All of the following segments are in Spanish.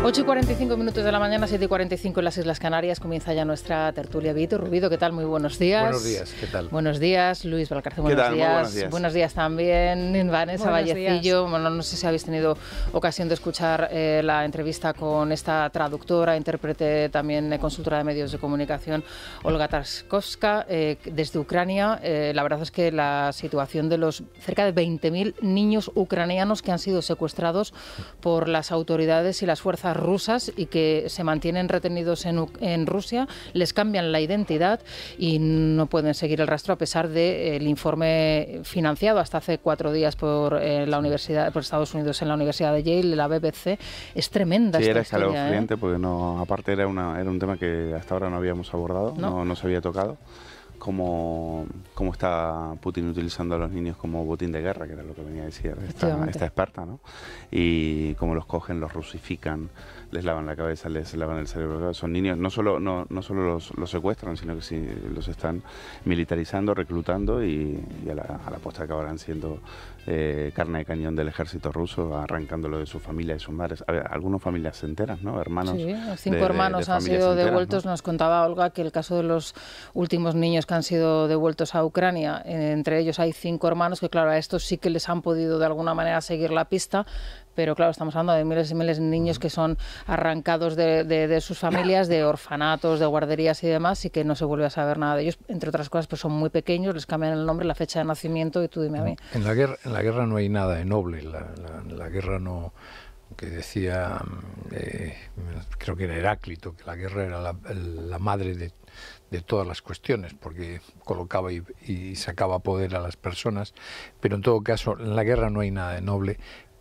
8:45 de la mañana, 7:45 en las Islas Canarias. Comienza ya nuestra tertulia. Víctor Rubido, ¿qué tal? Muy buenos días. Buenos días, ¿qué tal? Buenos días, Luis Valcarce, buenos días. Buenos días. Buenos días también, Vanessa Buenos Vallecillo. días. Bueno, no sé si habéis tenido ocasión de escuchar la entrevista con esta traductora, intérprete, también consultora de medios de comunicación, Olga Tarkovska, desde Ucrania. La verdad es que la situación de los cerca de 20.000 niños ucranianos que han sido secuestrados por las autoridades y las fuerzas rusas y que se mantienen retenidos en Rusia, les cambian la identidad y no pueden seguir el rastro a pesar del informe financiado hasta hace 4 días por la universidad, por Estados Unidos en la Universidad de Yale, la BBC. Es tremenda esta era historia, escalofriante porque no, aparte era un tema que hasta ahora no habíamos abordado, no se había tocado. Cómo está Putin utilizando a los niños como botín de guerra, que era lo que venía a decir esta experta, ¿no? Y cómo los cogen, los rusifican, les lavan la cabeza, les lavan el cerebro. Son niños, no solo los secuestran, sino que sí, los están militarizando, reclutando y a la postre acabarán siendo carne de cañón del ejército ruso, arrancándolo de su familia y sus madres. A ver, algunas familias enteras, ¿no? Hermanos. Sí, 5 hermanos han sido devueltos. ¿No? Nos contaba Olga que el caso de los últimos niños que han sido devueltos a Ucrania, entre ellos hay 5 hermanos que, claro, a estos sí que les han podido de alguna manera seguir la pista, pero claro, estamos hablando de miles y miles de niños que son arrancados de sus familias, de orfanatos, de guarderías y demás, y que no se vuelve a saber nada de ellos. Entre otras cosas, pues son muy pequeños, les cambian el nombre, la fecha de nacimiento, y tú dime a mí. En la guerra no hay nada de noble, la guerra no... que decía, creo que era Heráclito, que la guerra era la madre de todas las cuestiones, porque colocaba y sacaba poder a las personas, pero en todo caso, en la guerra no hay nada de noble.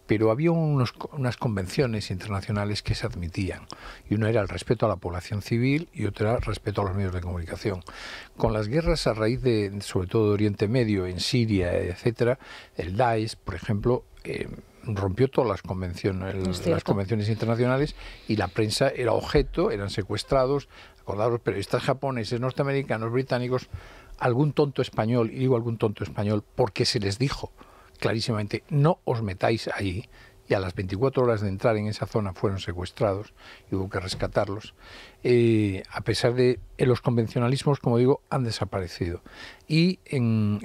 Pero había unas convenciones internacionales que se admitían, y una era el respeto a la población civil y otra era el respeto a los medios de comunicación. Con las guerras a raíz de, sobre todo de Oriente Medio, en Siria, etcétera, el Daesh, por ejemplo, rompió todas las convenciones internacionales, y la prensa era objeto, eran secuestrados, acordados, periodistas japoneses, norteamericanos, británicos, algún tonto español, y digo algún tonto español porque se les dijo clarísimamente, no os metáis ahí, y a las 24 horas de entrar en esa zona fueron secuestrados y hubo que rescatarlos. A pesar de los convencionalismos, como digo, han desaparecido. Y en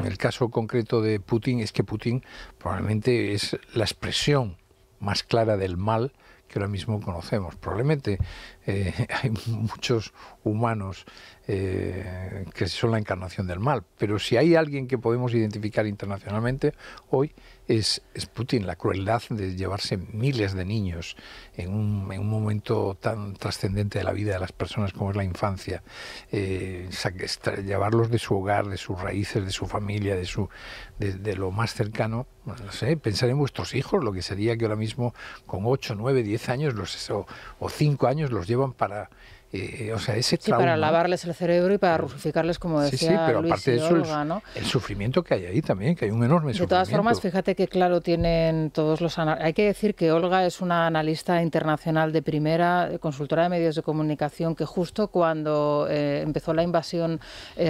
el caso concreto de Putin, es que Putin probablemente es la expresión más clara del mal que ahora mismo conocemos. Probablemente hay muchos humanos que son la encarnación del mal, pero si hay alguien que podemos identificar internacionalmente hoy es Putin. La crueldad de llevarse miles de niños en un momento tan trascendente de la vida de las personas como es la infancia, llevarlos de su hogar, de sus raíces, de su familia, de lo más cercano. Bueno, no sé, pensar en vuestros hijos, lo que sería que ahora mismo con 8, 9, 10 años o 5 años los llevan para... o sea, ese trauma, para lavarles el cerebro y para rusificarles, como decía pero Luis aparte y de eso, Olga, ¿no? el sufrimiento que hay ahí también, que hay un enorme sufrimiento. De todas formas, fíjate que claro tienen todos los... Hay que decir que Olga es una analista internacional de primera, consultora de medios de comunicación, que justo cuando empezó la invasión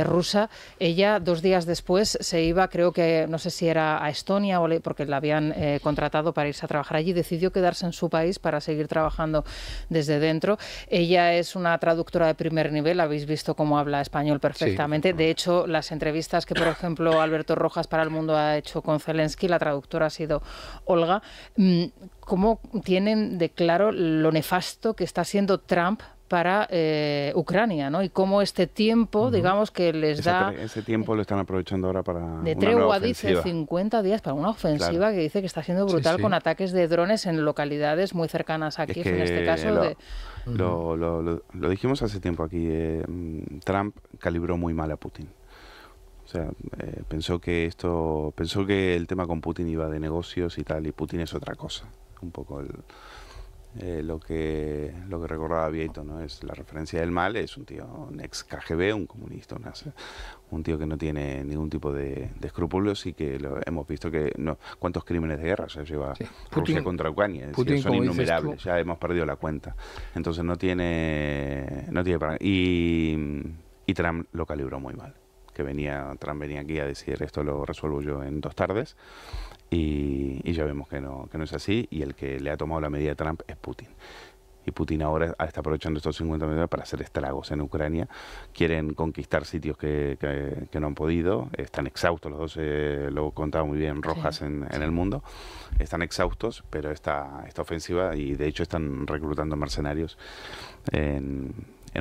rusa, ella 2 días después se iba, creo que, no sé si era a Estonia, porque la habían contratado para irse a trabajar allí, decidió quedarse en su país para seguir trabajando desde dentro. Ella es una traductora de primer nivel, habéis visto cómo habla español perfectamente. Sí, de hecho, las entrevistas que, por ejemplo, Alberto Rojas para El Mundo ha hecho con Zelensky, la traductora ha sido Olga. ¿Cómo tienen de claro lo nefasto que está siendo Trump para Ucrania, ¿no? Y cómo este tiempo, digamos, que les da... Ese tiempo lo están aprovechando ahora para de tregua, dice, 50 días para una ofensiva, claro, que dice que está siendo brutal, con ataques de drones en localidades muy cercanas a Kiev, en este caso. Lo dijimos hace tiempo aquí, Trump calibró muy mal a Putin. O sea, pensó que el tema con Putin iba de negocios y tal, y Putin es otra cosa. Un poco lo que recordaba Vieito, ¿no? Es la referencia del mal, es un tío, un ex KGB, un comunista, un tío que no tiene ningún tipo de escrúpulos, y que hemos visto que cuántos crímenes de guerra se lleva Rusia contra Ucrania. Putin, son innumerables, ya hemos perdido la cuenta. Entonces no tiene y Trump lo calibró muy mal. que Trump venía aquí a decir esto lo resuelvo yo en 2 tardes, y ya vemos que no es así, y el que le ha tomado la medida a Trump es Putin. Y Putin ahora está aprovechando estos 50 millones para hacer estragos en Ucrania. Quieren conquistar sitios que no han podido. Están exhaustos los dos, lo contaba muy bien Rojas sí, en el mundo. Están exhaustos, pero esta ofensiva, y de hecho están reclutando mercenarios en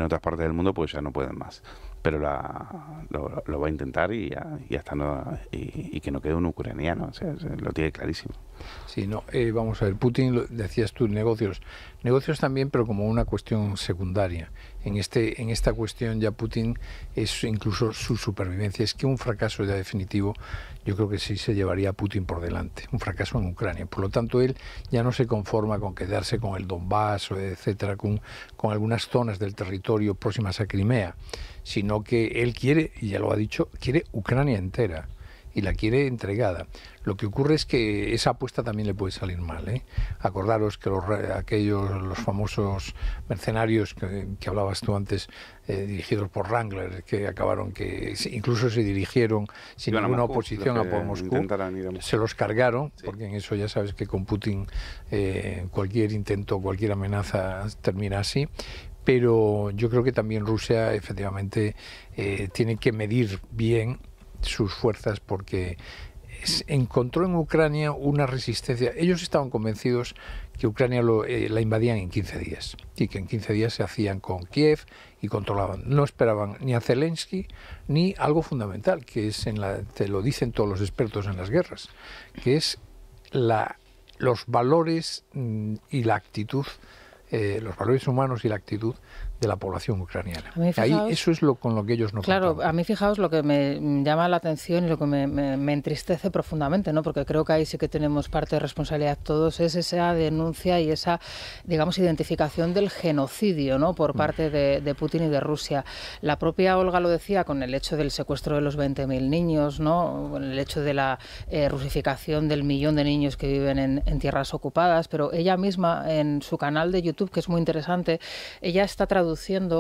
otras partes del mundo porque ya no pueden más. Pero lo va a intentar y hasta y que no quede un ucraniano, o sea, lo tiene clarísimo. Sí, no, vamos a ver, Putin, decías tú, negocios también, pero como una cuestión secundaria. En esta cuestión ya Putin es incluso su supervivencia. Es que un fracaso ya definitivo, yo creo que sí se llevaría a Putin por delante, un fracaso en Ucrania. Por lo tanto, él ya no se conforma con quedarse con el Donbass, etcétera, con algunas zonas del territorio próximas a Crimea, sino que él quiere, y ya lo ha dicho, quiere Ucrania entera y la quiere entregada. Lo que ocurre es que esa apuesta también le puede salir mal, ¿eh? Acordaros que los famosos mercenarios que hablabas tú antes, dirigidos por Wrangler, que acabaron, que incluso se dirigieron sin ninguna oposición a por Moscú, se los cargaron, sí. Porque en eso ya sabes que con Putin cualquier intento, cualquier amenaza termina así. Pero yo creo que también Rusia efectivamente tiene que medir bien sus fuerzas, porque encontró en Ucrania una resistencia. Ellos estaban convencidos que Ucrania la invadían en 15 días y que en 15 días se hacían con Kiev y controlaban. No esperaban ni a Zelensky ni algo fundamental, que es te lo dicen todos los expertos en las guerras, que es los valores y la actitud, los valores humanos y la actitud de la población ucraniana. Eso es con lo que ellos no Claro, contaban. a mí fijaos lo que me llama la atención y lo que me entristece profundamente, ¿no? Porque creo que ahí sí que tenemos parte de responsabilidad todos, es esa denuncia y esa, digamos, identificación del genocidio, ¿no? Por parte de Putin y de Rusia. La propia Olga lo decía con el hecho del secuestro de los 20.000 niños, ¿no? Con el hecho de la rusificación del 1.000.000 de niños que viven en tierras ocupadas, pero ella misma en su canal de YouTube, que es muy interesante, ella está traduciendo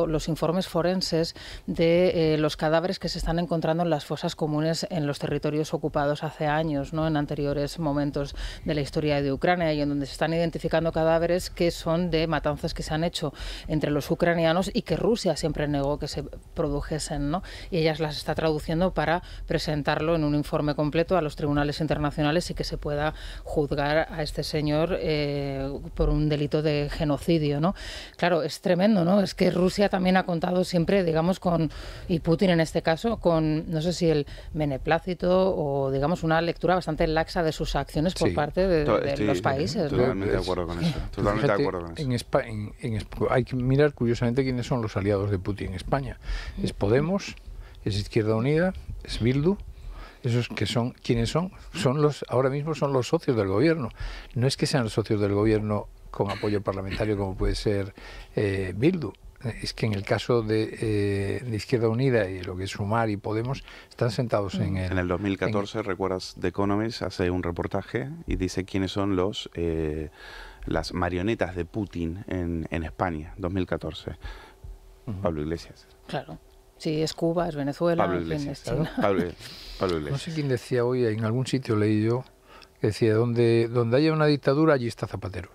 los informes forenses de los cadáveres que se están encontrando en las fosas comunes en los territorios ocupados hace años, ¿no? En anteriores momentos de la historia de Ucrania, y en donde se están identificando cadáveres que son de matanzas que se han hecho entre los ucranianos y que Rusia siempre negó que se produjesen, ¿no? Y ella las está traduciendo para presentarlo en un informe completo a los tribunales internacionales y que se pueda juzgar a este señor por un delito de genocidio, ¿no? Claro, es tremendo, ¿no? Es que Rusia también ha contado siempre, digamos, y Putin en este caso, con, no sé si el beneplácito o, digamos, una lectura bastante laxa de sus acciones por parte de los países. Totalmente de acuerdo con eso. Totalmente de acuerdo con eso. Hay que mirar curiosamente quiénes son los aliados de Putin en España. Es Podemos, es Izquierda Unida, es Bildu. Esos que son, ¿quiénes son? Ahora mismo son los socios del gobierno. No es que sean los socios del gobierno con apoyo parlamentario como puede ser Bildu. Es que en el caso de Izquierda Unida y lo que es Sumar y Podemos están sentados en el... En el 2014, recuerdas, The Economist hace un reportaje y dice quiénes son las marionetas de Putin en España, 2014. Pablo Iglesias. Claro. Sí, es Cuba, es Venezuela, Pablo Iglesias. es China. Pablo Iglesias. No sé quién decía hoy, en algún sitio leí yo, que decía, donde haya una dictadura, allí está Zapatero.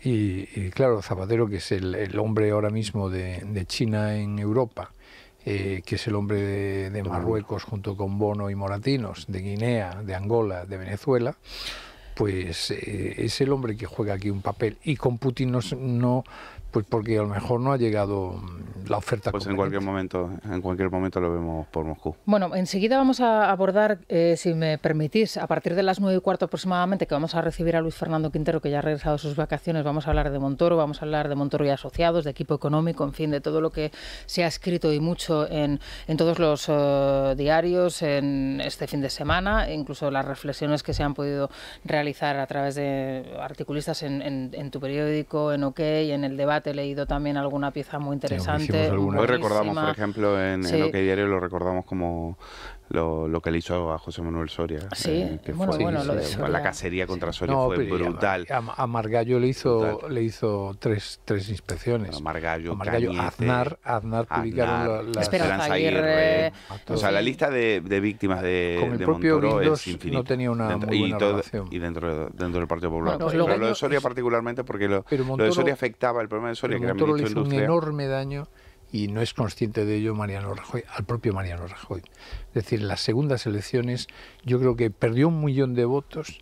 Y claro, Zapatero, que es el hombre ahora mismo de China en Europa, que es el hombre de Marruecos junto con Bono y Moratinos, de Guinea, de Angola, de Venezuela, pues es el hombre que juega aquí un papel. Y con Putin no pues porque a lo mejor no ha llegado la oferta. Pues en cualquier momento lo vemos por Moscú. Bueno, enseguida vamos a abordar, si me permitís, a partir de las 9:15 aproximadamente, que vamos a recibir a Luis Fernando Quintero, que ya ha regresado de sus vacaciones. Vamos a hablar de Montoro, vamos a hablar de Montoro y asociados, de equipo económico, en fin, de todo lo que se ha escrito y mucho en todos los diarios en este fin de semana, incluso las reflexiones que se han podido realizar a través de articulistas en tu periódico, en OK, en el debate Debate he leído también alguna pieza muy interesante. Hoy recordamos, por ejemplo, en OK Diario lo recordamos como lo que le hizo a José Manuel Soria. Sí, que bueno, fue, lo de Soria. La cacería contra Soria fue brutal. A Margallo le hizo tres inspecciones. A Margallo, Aznar publicaron la Esperanza Aguirre. O sea, la lista de víctimas de Montoro es infinita. No tenía una muy buena relación. Y dentro del Partido Popular. Bueno, pero lo de Soria particularmente, porque lo de Soria afectaba, el problema de Soria, que era Montoro ministro de le hizo Industria. un enorme daño y no es consciente de ello Mariano Rajoy, al propio Mariano Rajoy. Es decir, en las segundas elecciones yo creo que perdió 1 millón de votos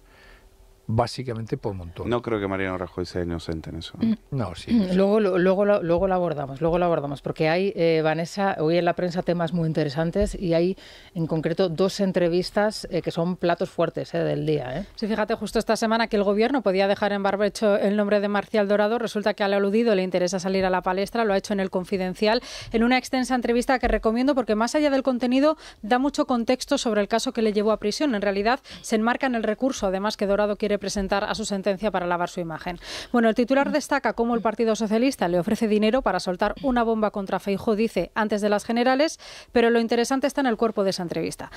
básicamente por Montoro. No creo que Mariano Rajoy sea inocente en eso. No, sí. Luego lo abordamos, porque hay, Vanessa, hoy en la prensa temas muy interesantes y hay en concreto 2 entrevistas que son platos fuertes del día. Sí, fíjate, justo esta semana que el Gobierno podía dejar en barbecho el nombre de Marcial Dorado, resulta que al aludido le interesa salir a la palestra, lo ha hecho en El Confidencial, en una extensa entrevista que recomiendo porque más allá del contenido da mucho contexto sobre el caso que le llevó a prisión. En realidad se enmarca en el recurso, además, que Dorado quiere presentar a su sentencia para lavar su imagen. Bueno, el titular destaca cómo el Partido Socialista le ofrece dinero para soltar una bomba contra Feijóo, dice, antes de las generales, pero lo interesante está en el cuerpo de esa entrevista.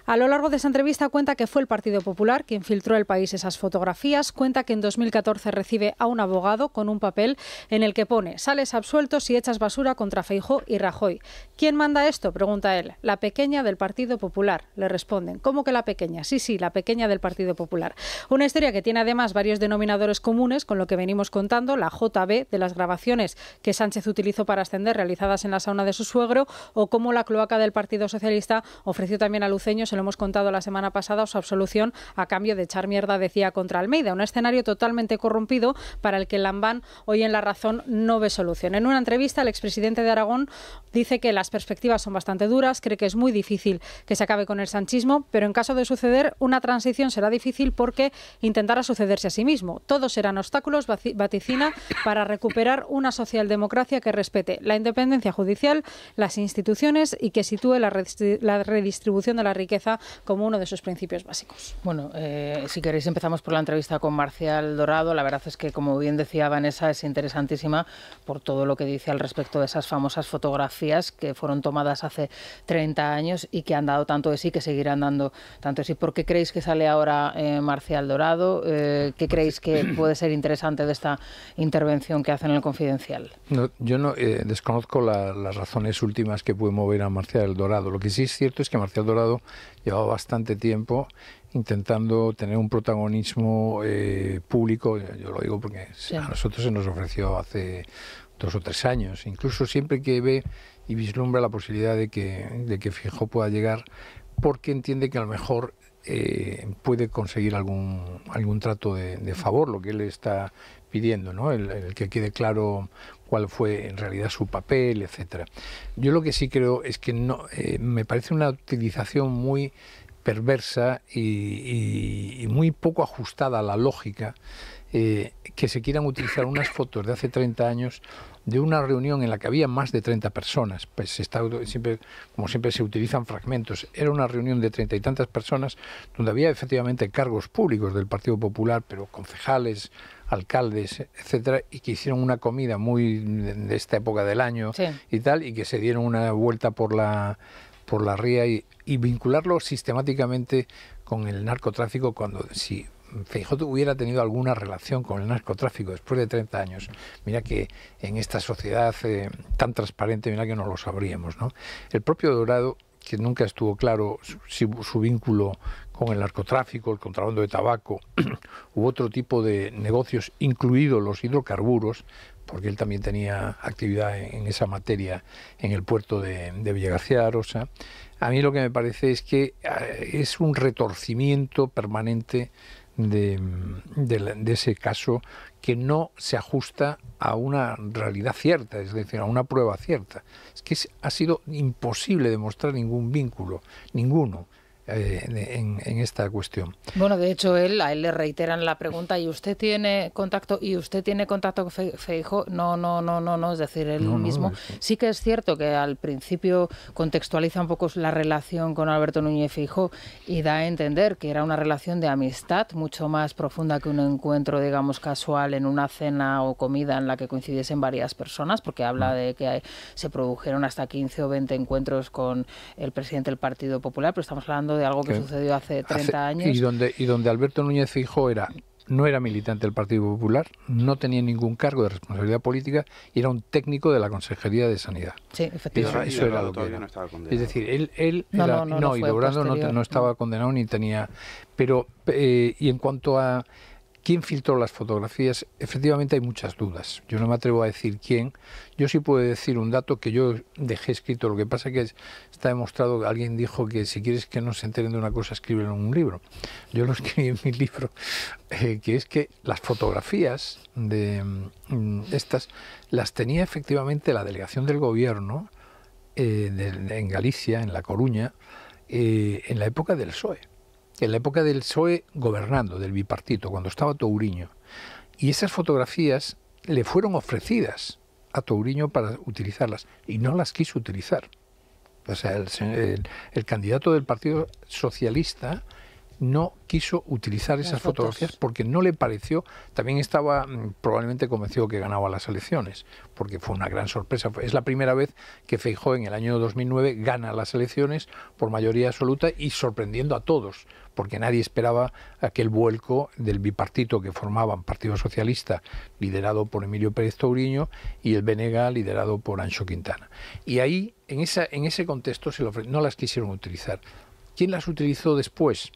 A lo largo de esa entrevista cuenta que fue el Partido Popular quien filtró al país esas fotografías, cuenta que en 2014 recibe a un abogado con un papel en el que pone: sales absuelto si echas basura contra Feijóo y Rajoy. ¿Quién manda esto?, pregunta él. La pequeña del Partido Popular, le responden. ¿Cómo que la pequeña? Sí, la pequeña del Partido Popular. Una historia que tiene además varios denominadores comunes con lo que venimos contando, la JB de las grabaciones que Sánchez utilizó para ascender realizadas en la sauna de su suegro, o cómo la cloaca del Partido Socialista ofreció también a Luceño, se lo hemos contado la semana pasada, su absolución a cambio de echar mierda, decía, contra Almeida. Un escenario totalmente corrompido para el que Lambán hoy en La Razón no ve solución. En una entrevista, el expresidente de Aragón dice que las perspectivas son bastante duras, cree que es muy difícil que se acabe con el sanchismo, pero en caso de suceder, una transición será difícil porque intentará sucederse a sí mismo. Todos serán obstáculos, vaticina, para recuperar una socialdemocracia que respete la independencia judicial, las instituciones y que sitúe la redistribución de la riqueza como uno de sus principios básicos. Bueno, si queréis empezamos por la entrevista con Marcial Dorado. La verdad es que, como bien decía Vanessa, es interesantísima por todo lo que dice al respecto de esas famosas fotografías que fueron tomadas hace 30 años y que han dado tanto de sí, que seguirán dando tanto de sí. ¿Por qué creéis que sale ahora Marcial Dorado? ¿Qué creéis que puede ser interesante de esta intervención que hace en El Confidencial? No, yo no desconozco las razones últimas que pueden mover a Marcial Dorado. Lo que sí es cierto es que Marcial Dorado llevaba bastante tiempo intentando tener un protagonismo público. Yo lo digo porque a nosotros se nos ofreció hace 2 o 3 años. Incluso siempre que ve y vislumbra la posibilidad de que Feijóo pueda llegar, porque entiende que a lo mejor puede conseguir algún trato de favor, lo que él está pidiendo, ¿no? El que quede claro cuál fue en realidad su papel, etcétera. Yo lo que sí creo es que no me parece una utilización muy perversa y muy poco ajustada a la lógica que se quieran utilizar unas fotos de hace 30 años de una reunión en la que había más de 30 personas. Pues como siempre se utilizan fragmentos. Era una reunión de 30 y tantas personas donde había efectivamente cargos públicos del Partido Popular, pero concejales, alcaldes, etcétera, y que hicieron una comida muy de esta época del año y tal, y que se dieron una vuelta por la ría y vincularlo sistemáticamente con el narcotráfico, cuando si Feijóo hubiera tenido alguna relación con el narcotráfico después de 30 años, mira que en esta sociedad tan transparente, mira que no lo sabríamos, ¿no? El propio Dorado, que nunca estuvo claro su vínculo con el narcotráfico, el contrabando de tabaco u otro tipo de negocios, incluidos los hidrocarburos, porque él también tenía actividad en esa materia en el puerto de Villagarcía Arosa. A mí lo que me parece es que es un retorcimiento permanente de ese caso que no se ajusta a una realidad cierta, es decir, a una prueba cierta. Es que ha sido imposible demostrar ningún vínculo, ninguno, en esta cuestión. Bueno, de hecho, a él le reiteran la pregunta, ¿y usted tiene contacto con Feijóo? No, es decir, él mismo. Sí que es cierto que al principio contextualiza un poco la relación con Alberto Núñez Feijóo y da a entender que era una relación de amistad mucho más profunda que un encuentro, digamos, casual en una cena o comida en la que coincidiesen varias personas, porque habla de que se produjeron hasta 15 o 20 encuentros con el presidente del Partido Popular, pero estamos hablando de algo que sucedió hace 30 años. Y donde Alberto Núñez Feijóo no era militante del Partido Popular, no tenía ningún cargo de responsabilidad política y era un técnico de la Consejería de Sanidad. Sí, efectivamente. Eso era lo que era. No estaba condenado. Es decir, él y Dobrado no estaba condenado ni tenía... Pero, y en cuanto a quién filtró las fotografías, efectivamente hay muchas dudas. Yo no me atrevo a decir quién. Yo sí puedo decir un dato que yo dejé escrito. Lo que pasa es que está demostrado, alguien dijo que si quieres que no se enteren de una cosa, escríbelo en un libro. Yo lo escribí en mi libro, que es que las fotografías de estas las tenía efectivamente la delegación del gobierno en Galicia, en La Coruña, en la época del PSOE. En la época del PSOE gobernando, del bipartito, cuando estaba Touriño. Y esas fotografías le fueron ofrecidas a Touriño para utilizarlas y no las quiso utilizar. O sea, el candidato del Partido Socialista no quiso utilizar esas fotografías porque no le pareció, también estaba probablemente convencido que ganaba las elecciones, porque fue una gran sorpresa. Es la primera vez que Feijóo en el año 2009 gana las elecciones por mayoría absoluta y sorprendiendo a todos, porque nadie esperaba aquel vuelco del bipartito que formaban Partido Socialista, liderado por Emilio Pérez Touriño, y el BNG, liderado por Anxo Quintana. Y ahí, en ese contexto, no las quisieron utilizar. ¿Quién las utilizó después?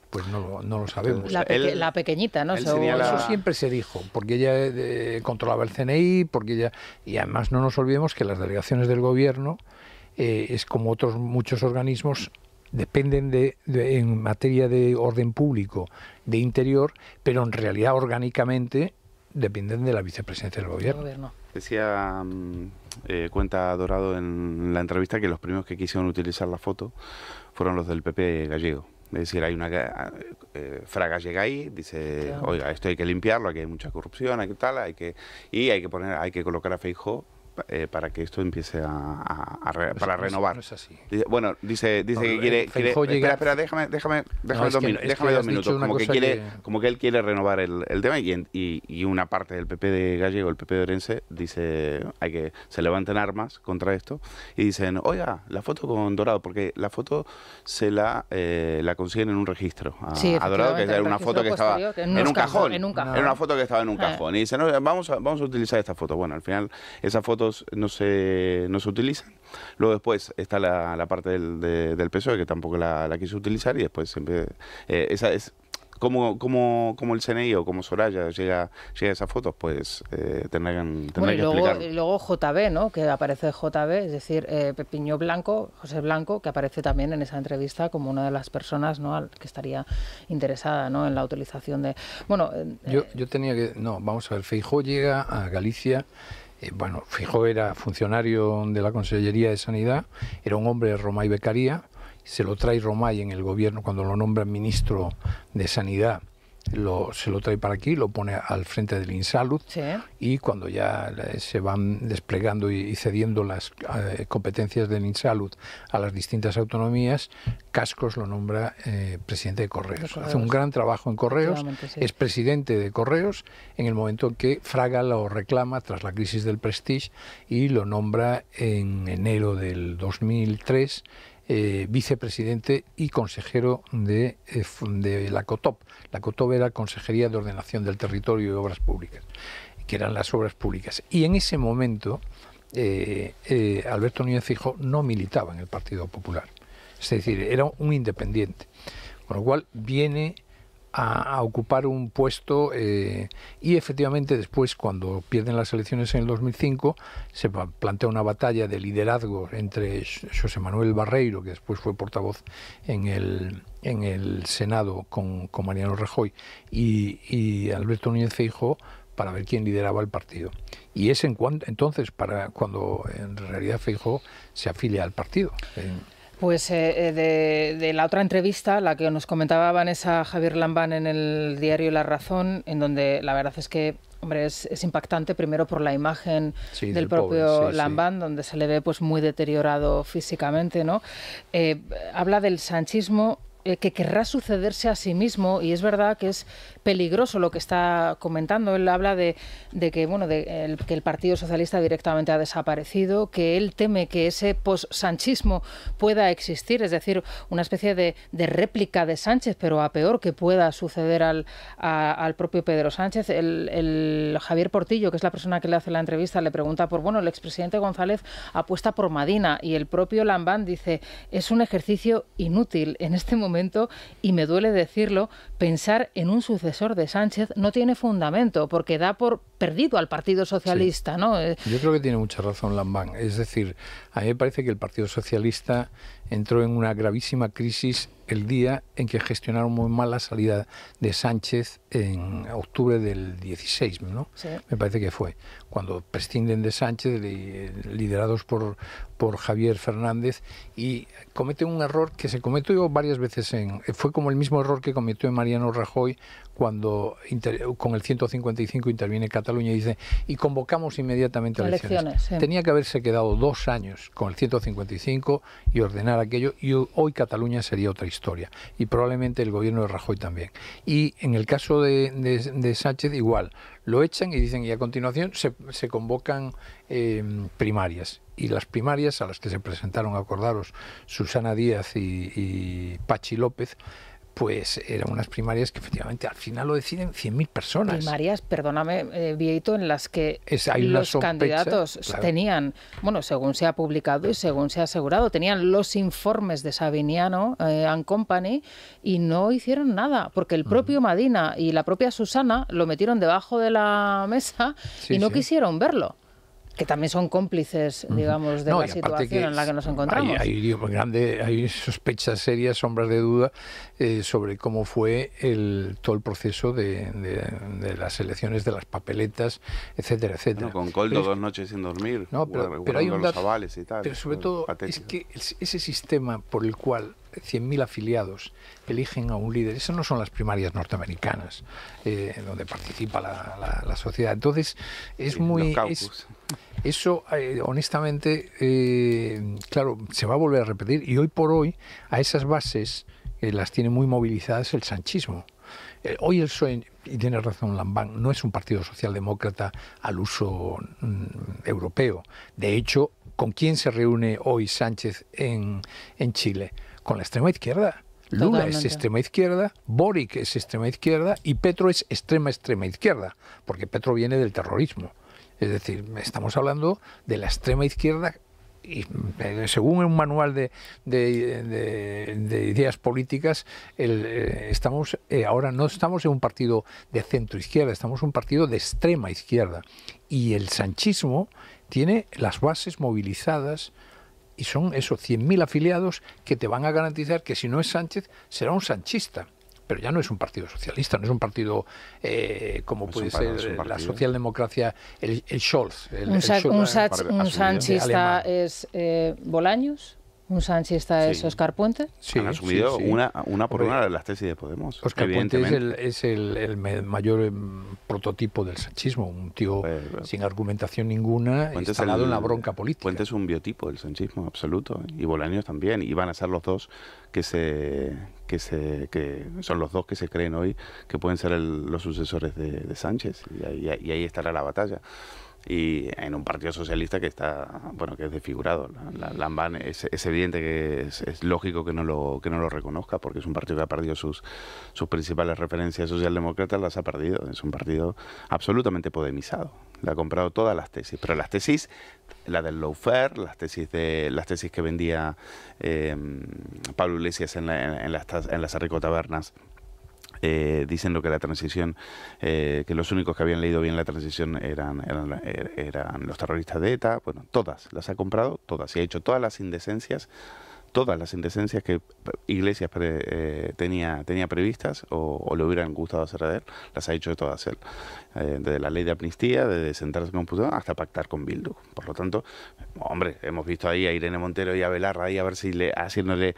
Pues no lo sabemos. La pequeñita, ¿no? Eso siempre se dijo, porque ella controlaba el CNI, y además no nos olvidemos que las delegaciones del gobierno, es como otros muchos organismos, dependen en materia de orden público, de interior, pero en realidad orgánicamente dependen de la vicepresidencia del gobierno. Decía, cuenta Dorado en la entrevista, que los primeros que quisieron utilizar la foto fueron los del PP gallego. Es decir, hay una Fraga llega ahí, dice, claro, oiga, esto hay que limpiarlo, aquí hay mucha corrupción, hay que colocar a Feijóo para que esto empiece para renovar. No es así. Bueno, dice que quiere espera, déjame 2 minutos, como que él quiere renovar el tema, y una parte del PP de gallego, el PP de Orense, dice se levanten armas contra esto y dicen, oiga, la foto con Dorado, porque la foto se la consiguen en un registro a Dorado, que era una foto que estaba en un cajón. Era una foto que estaba en un cajón, y dicen, no, vamos a utilizar esta foto. Bueno, al final esa foto no se utilizan. Luego después está la parte del PSOE, que tampoco la quiso utilizar, y después siempre esa es como el CNI o como Soraya llega a esas fotos, pues tendrán que explicarlo. Y luego JB, ¿no? Que aparece JB, es decir, Pepiño Blanco, José Blanco, que aparece también en esa entrevista como una de las personas, ¿no?, que estaría interesada, ¿no?, en la utilización de... Bueno, yo tenía que... No, vamos a ver, Feijóo llega a Galicia. Feijóo era funcionario de la Consellería de Sanidad, era un hombre de Romay Becaría, se lo trae Romay en el gobierno cuando lo nombra ministro de Sanidad, se lo trae para aquí, lo pone al frente del Insalud, sí, y cuando ya se van desplegando y cediendo las competencias del Insalud a las distintas autonomías, Cascos lo nombra presidente de Correos. Hace un gran trabajo en Correos, sí, es presidente de Correos en el momento que Fraga lo reclama tras la crisis del Prestige y lo nombra en enero del 2003 vicepresidente y consejero de la COTOP. La COTOP era Consejería de Ordenación del Territorio y Obras Públicas, que eran las obras públicas. Y en ese momento Alberto Núñez Feijóo no militaba en el Partido Popular. Es decir, era un independiente. Con lo cual viene a ocupar un puesto y efectivamente después, cuando pierden las elecciones en el 2005, se plantea una batalla de liderazgo entre José Manuel Barreiro, que después fue portavoz en el Senado con Mariano Rajoy, y Alberto Núñez Feijóo, para ver quién lideraba el partido. Y es entonces cuando en realidad Feijóo se afilia al partido. Pues de la otra entrevista, la que nos comentaba Vanessa Javier Lambán en el diario La Razón, en donde la verdad es que, hombre, es impactante primero por la imagen del propio pobre, Lambán, donde se le ve pues muy deteriorado físicamente, ¿no? Habla del sanchismo que querrá sucederse a sí mismo, y es verdad que es peligroso lo que está comentando. Él habla de que que el Partido Socialista directamente ha desaparecido, que él teme que ese post-sanchismo pueda existir, es decir, una especie de réplica de Sánchez, pero a peor, que pueda suceder al propio Pedro Sánchez. El Javier Portillo, que es la persona que le hace la entrevista, le pregunta el expresidente González apuesta por Madina, y el propio Lambán dice, es un ejercicio inútil en este momento, y me duele decirlo, pensar en un sucesor de Sánchez no tiene fundamento, porque da por perdido al Partido Socialista, ¿no? Yo creo que tiene mucha razón Lambán. Es decir, a mí me parece que el Partido Socialista entró en una gravísima crisis el día en que gestionaron muy mal la salida de Sánchez en octubre del 16, ¿no? Sí. Me parece que fue cuando prescinden de Sánchez, liderados por Javier Fernández, y cometen un error que se cometió varias veces fue como el mismo error que cometió en Mariano Rajoy cuando con el 155 interviene Cataluña y dice, y convocamos inmediatamente elecciones. Sí. Tenía que haberse quedado 2 años con el 155 y ordenar aquello, y hoy Cataluña sería otra historia, y probablemente el gobierno de Rajoy también. Y en el caso de Sánchez igual, lo echan y dicen, y a continuación se convocan primarias, y las primarias a las que se presentaron, acordaros, Susana Díaz y Pachi López, pues eran unas primarias que efectivamente al final lo deciden 100.000 personas. Primarias, perdóname, Vieito, en las que los candidatos tenían, según se ha publicado y según se ha asegurado, tenían los informes de Sabiniano and Company, y no hicieron nada, porque el propio Madina y la propia Susana lo metieron debajo de la mesa y no quisieron verlo. Que también son cómplices, digamos, de la situación en la que nos encontramos. Hay sospechas serias, sombras de duda sobre cómo fue todo el proceso de las elecciones, de las papeletas, etcétera, etcétera. Con Coldo 2 noches sin dormir, pero hay un dato, los avales y tal. Pero sobre todo es que ese sistema por el cual 100.000 afiliados eligen a un líder, esas no son las primarias norteamericanas, donde participa la sociedad. Entonces es muy... Eso, honestamente, claro, se va a volver a repetir, y hoy por hoy a esas bases las tiene muy movilizadas el sanchismo. Hoy el PSOE, y tiene razón Lambán, no es un partido socialdemócrata al uso europeo. De hecho, ¿con quién se reúne hoy Sánchez en Chile? Con la extrema izquierda. Lula Totalmente. Es extrema izquierda, Boric es extrema izquierda, y Petro es extrema izquierda, porque Petro viene del terrorismo. Es decir, estamos hablando de la extrema izquierda, y según un manual de ideas políticas, ahora no estamos en un partido de centro izquierda, estamos en un partido de extrema izquierda. Y el sanchismo tiene las bases movilizadas, y son esos 100.000 afiliados que te van a garantizar que si no es Sánchez, será un sanchista. Pero ya no es un partido socialista, no es un partido como puede ser la socialdemocracia, el Scholz. Un sanchista es Bolaños, un sanchista es Óscar Puente. Sí, han asumido una por una de las tesis de Podemos. Óscar Puente es el mayor prototipo del sanchismo, un tío sin argumentación ninguna, instalado en la bronca política. Puente es un biotipo del sanchismo absoluto, y Bolaños también, y van a ser los dos que son los dos que se creen hoy que pueden ser los sucesores de Sánchez, y ahí estará la batalla. Y en un partido socialista que está, que es desfigurado. Lambán es evidente que es lógico que no lo reconozca, porque es un partido que ha perdido sus principales referencias socialdemócratas, las ha perdido. Es un partido absolutamente podemizado. Le ha comprado todas las tesis, pero las tesis, la del lawfare, las tesis que vendía Pablo Iglesias en las Arrico-Tabernas, diciendo que la transición, que los únicos que habían leído bien la transición eran los terroristas de ETA, todas, las ha comprado todas, y ha hecho todas las indecencias, todas las indecencias que Iglesias tenía previstas o le hubieran gustado hacer a él, las ha hecho todas él. Desde la ley de amnistía, desde sentarse con Puigdemont hasta pactar con Bildu. Por lo tanto, hombre, hemos visto ahí a Irene Montero y a Belarra ahí a ver si haciéndole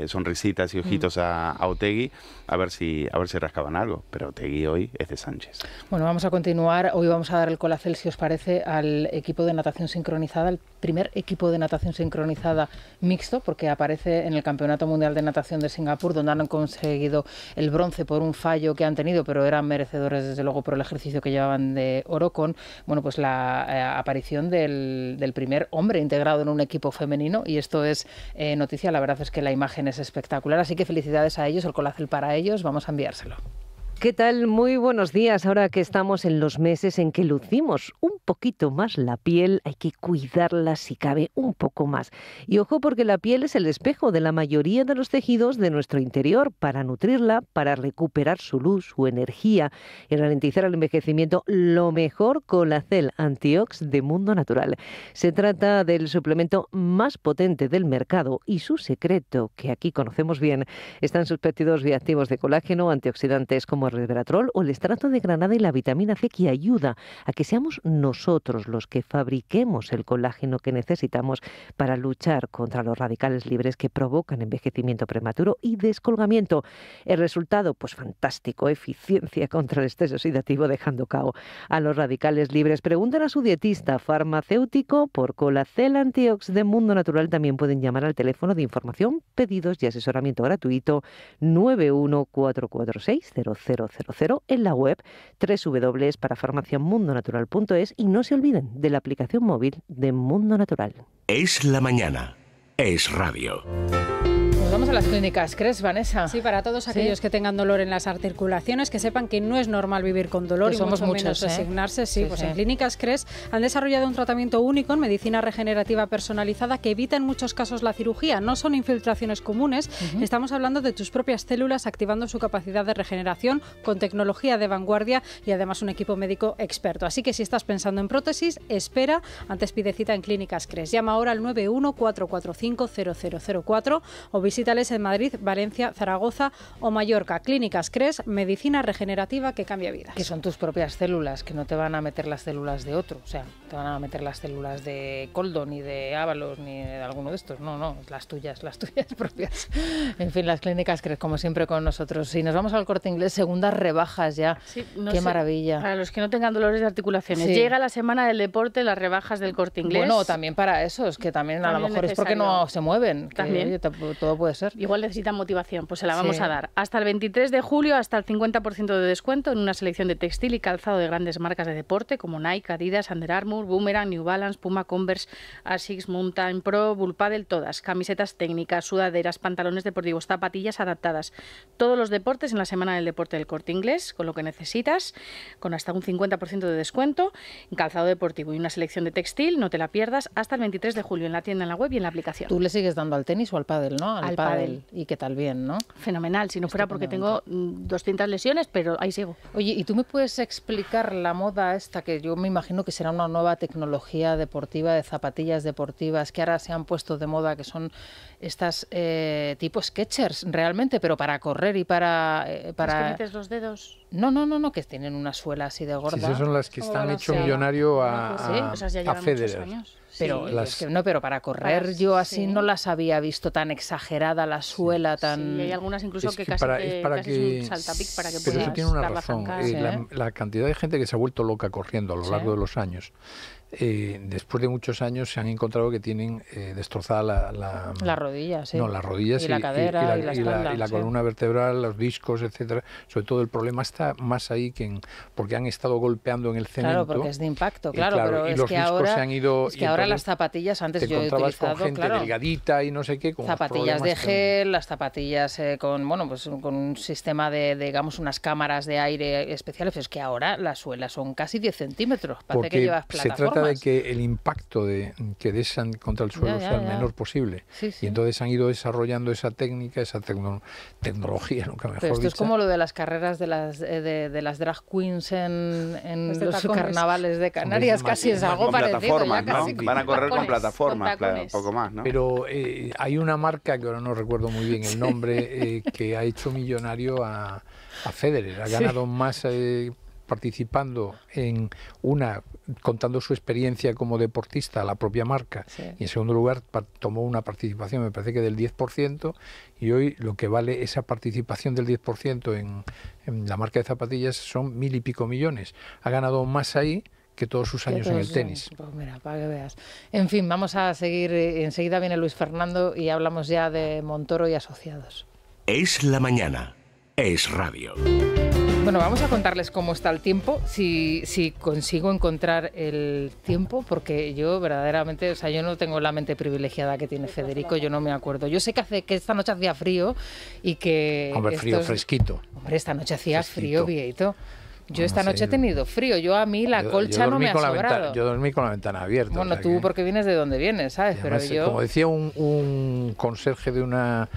sonrisitas y ojitos a Otegi, a ver si rascaban algo. Pero Otegi hoy es de Sánchez. Bueno, vamos a continuar. Hoy vamos a dar el colacel, si os parece, al equipo de natación sincronizada, el primer equipo de natación sincronizada mixto, porque aparece en el Campeonato Mundial de Natación de Singapur, donde han conseguido el bronce por un fallo que han tenido, pero eran merecedores desde luego por el ejercicio que llevaban de oro, con la aparición del primer hombre integrado en un equipo femenino, y esto es noticia. La verdad es que la imagen es espectacular, así que felicidades a ellos, el colacel para ellos, vamos a enviárselo. ¿Qué tal? Muy buenos días. Ahora que estamos en los meses en que lucimos un poquito más la piel, hay que cuidarla si cabe un poco más. Y ojo, porque la piel es el espejo de la mayoría de los tejidos de nuestro interior. Para nutrirla, para recuperar su luz, su energía y ralentizar el envejecimiento, lo mejor, Colacel Antiox de Mundo Natural. Se trata del suplemento más potente del mercado y su secreto, que aquí conocemos bien, está en sus péptidos bioactivos de colágeno, antioxidantes como el resveratrol o el extracto de granada y la vitamina C, que ayuda a que seamos nosotros los que fabriquemos el colágeno que necesitamos para luchar contra los radicales libres que provocan envejecimiento prematuro y descolgamiento. El resultado, pues fantástico, eficiencia contra el estrés oxidativo, dejando cao a los radicales libres. Pregunten a su dietista farmacéutico por Colacel Antiox de Mundo Natural. También pueden llamar al teléfono de información, pedidos y asesoramiento gratuito 914460000 en la web www.parafarmaciamundonatural.es, y no se olviden de la aplicación móvil de Mundo Natural. Es la mañana. Es radio. Nos vamos a las clínicas CRES, Vanessa. Sí, para todos aquellos que tengan dolor en las articulaciones, que sepan que no es normal vivir con dolor, que y somos mucho muchos, menos resignarse. En Clínicas CRES han desarrollado un tratamiento único en medicina regenerativa personalizada que evita en muchos casos la cirugía. No son infiltraciones comunes, estamos hablando de tus propias células activando su capacidad de regeneración con tecnología de vanguardia y además un equipo médico experto. Así que si estás pensando en prótesis, espera, antes pide cita en Clínicas CRES. Llama ahora al 914450004 o visítales en Madrid, Valencia, Zaragoza o Mallorca. Clínicas CRES, medicina regenerativa que cambia vidas. Que son tus propias células, que no te van a meter las células de otro, o sea, te van a meter las células de Coldo, ni de Ábalos, ni de alguno de estos, no, las tuyas propias. En fin, las Clínicas CRES, como siempre, con nosotros. Y nos vamos al Corte Inglés, segundas rebajas ya. Sí, qué maravilla. Para los que no tengan dolores de articulaciones. Sí. Llega la semana del deporte, las rebajas del Corte Inglés. Bueno, también para esos, que también a lo mejor es porque no se mueven. También. Que, oye, todo puede ser. Igual necesitan motivación, pues se la vamos a dar. Hasta el 23 de julio, hasta el 50% de descuento en una selección de textil y calzado de grandes marcas de deporte como Nike, Adidas, Under Armour, Boomerang, New Balance, Puma, Converse, Asics, Mountain Pro, Bullpadel, todas. Camisetas técnicas, sudaderas, pantalones deportivos, zapatillas adaptadas. Todos los deportes en la Semana del Deporte del Corte Inglés, con lo que necesitas, con hasta un 50% de descuento en calzado deportivo y una selección de textil. No te la pierdas hasta el 23 de julio en la tienda, en la web y en la aplicación. Tú le sigues dando al tenis o al pádel, ¿no? Al pádel. ¿Y qué tal? Bien, ¿no? Fenomenal, si no fuera porque tengo 200 lesiones, pero ahí sigo. Oye, ¿y tú me puedes explicar la moda esta, que yo me imagino que será una nueva tecnología deportiva de zapatillas deportivas que ahora se han puesto de moda, que son estas tipo Skechers realmente, pero para correr y para... ¿Es que metes los dedos? No, que tienen una suela así de gorda. Sí, esas son las que están hecho millonario a Federer. Pero es que no, pero para correr yo así no las había visto tan exagerada la suela, tan... Sí, hay algunas incluso que casi es un saltapic para que pero puedas eso tiene una dar razón. la zancada. La cantidad de gente que se ha vuelto loca corriendo a lo largo de los años, después de muchos años se han encontrado que tienen destrozada la rodilla, sí. No, las rodillas y la cadera y la espalda, y la columna vertebral, los discos, etcétera. Sobre todo el problema está más ahí porque han estado golpeando en el cemento. Claro, porque es de impacto, pero y es los que discos ahora se han ido, es que ahora las zapatillas, antes yo he utilizado, con gente delgadita y no sé qué, con zapatillas de gel, las zapatillas con un sistema de, digamos, unas cámaras de aire especiales, pero es que ahora las suelas son casi 10 centímetros, parece que llevas plataforma. Se trata trata de que el impacto que desan contra el suelo sea el menor posible. Sí, sí. Y entonces han ido desarrollando esa técnica, esa tecnología, nunca mejor Pero esto dicha. es como lo de las carreras de las drag queens en los carnavales de Canarias, casi es algo parecido. ¿No? Van a correr con plataformas, claro, poco más, ¿no? Pero hay una marca, que ahora no recuerdo muy bien el nombre, que ha hecho millonario a Federer. Ha ganado más participando en contando su experiencia como deportista, la propia marca, y en segundo lugar tomó una participación, me parece que del 10%, y hoy lo que vale esa participación del 10% en la marca de zapatillas son 1.000 y pico millones. Ha ganado más ahí que todos sus años en el tenis. Pues mira, para que veas. En fin, vamos a seguir, enseguida viene Luis Fernando y hablamos ya de Montoro y asociados. Es la mañana, es radio. Bueno, vamos a contarles cómo está el tiempo, si consigo encontrar el tiempo, porque yo verdaderamente, o sea, yo no tengo la mente privilegiada que tiene Federico, yo no me acuerdo. Yo sé que esta noche hacía frío y que... Hombre, frío, fresquito. Hombre, esta noche hacía frío, Vieito. Yo esta no sé, noche he tenido frío, a mí la colcha no me ha sobrado. Yo dormí con la ventana abierta. Bueno, o sea tú porque vienes de donde vienes, ¿sabes? Además, pero yo... Como decía un conserje de una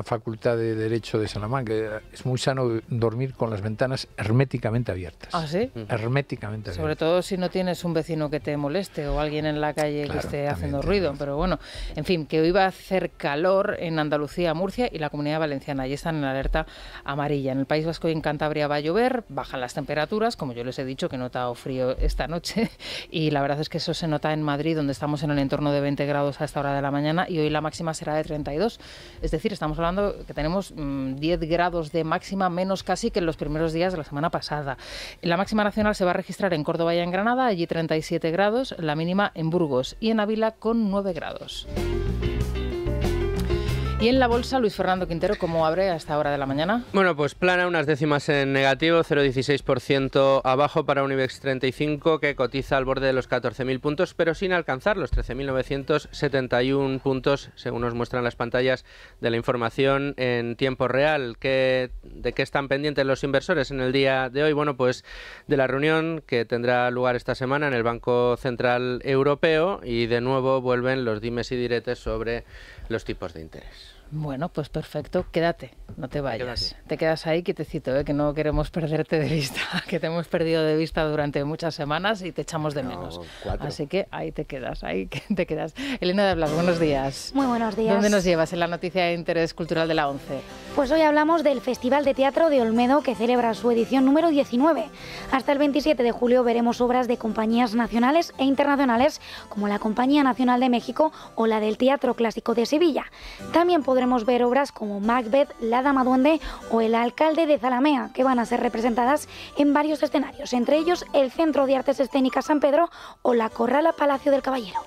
facultad de Derecho de Salamanca, es muy sano dormir con las ventanas herméticamente abiertas. ¿Ah, sí? Herméticamente abiertas. Sobre todo si no tienes un vecino que te moleste o alguien en la calle que esté haciendo ruido. Pero bueno, en fin, que hoy va a hacer calor en Andalucía, Murcia y la Comunidad Valenciana. Allí están en alerta amarilla. En el País Vasco y en Cantabria va a llover, bajan las temperaturas, como yo les he dicho, que he notado frío esta noche. Y la verdad es que eso se nota en Madrid, donde estamos en el entorno de 20 grados a esta hora de la mañana, y hoy la máxima será de 32. Es decir, estamos hablando que tenemos 10 grados de máxima, menos casi que en los primeros días de la semana pasada. La máxima nacional se va a registrar en Córdoba y en Granada, allí 37 grados, la mínima en Burgos y en Ávila con 9 grados. Y en la bolsa, Luis Fernando Quintero, ¿cómo abre a esta hora de la mañana? Bueno, pues plana, unas décimas en negativo, 0,16% abajo para un IBEX 35 que cotiza al borde de los 14.000 puntos, pero sin alcanzar los 13.971 puntos, según nos muestran las pantallas de la información en tiempo real. ¿De qué están pendientes los inversores en el día de hoy? Bueno, pues de la reunión que tendrá lugar esta semana en el Banco Central Europeo, y de nuevo vuelven los dimes y diretes sobre los tipos de interés. Bueno, pues perfecto, quédate, no te vayas. Te quedas ahí, quietecito, que no queremos perderte de vista, que te hemos perdido de vista durante muchas semanas y te echamos de menos. 4. Así que ahí te quedas. Elena de Blas, buenos días. Muy buenos días. ¿Dónde nos llevas en la noticia de interés cultural de la ONCE? Pues hoy hablamos del Festival de Teatro de Olmedo, que celebra su edición número 19. Hasta el 27 de julio veremos obras de compañías nacionales e internacionales, como la Compañía Nacional de México o la del Teatro Clásico de Sevilla. También podremos ver obras como Macbeth, La Dama Duende o El Alcalde de Zalamea, que van a ser representadas en varios escenarios, entre ellos el Centro de Artes Escénicas San Pedro o la Corrala Palacio del Caballero.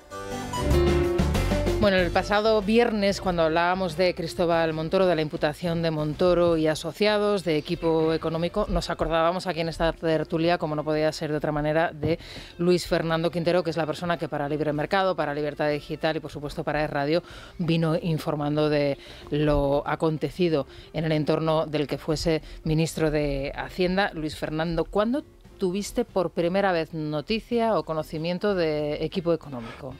Bueno, el pasado viernes, cuando hablábamos de Cristóbal Montoro, de la imputación de Montoro y asociados, de Equipo Económico, nos acordábamos aquí en esta tertulia, como no podía ser de otra manera, de Luis Fernando Quintero, que es la persona que para Libre Mercado, para Libertad Digital y, por supuesto, para Es Radio, vino informando de lo acontecido en el entorno del que fuese ministro de Hacienda. Luis Fernando, ¿cuándo tuviste por primera vez noticia o conocimiento de Equipo Económico?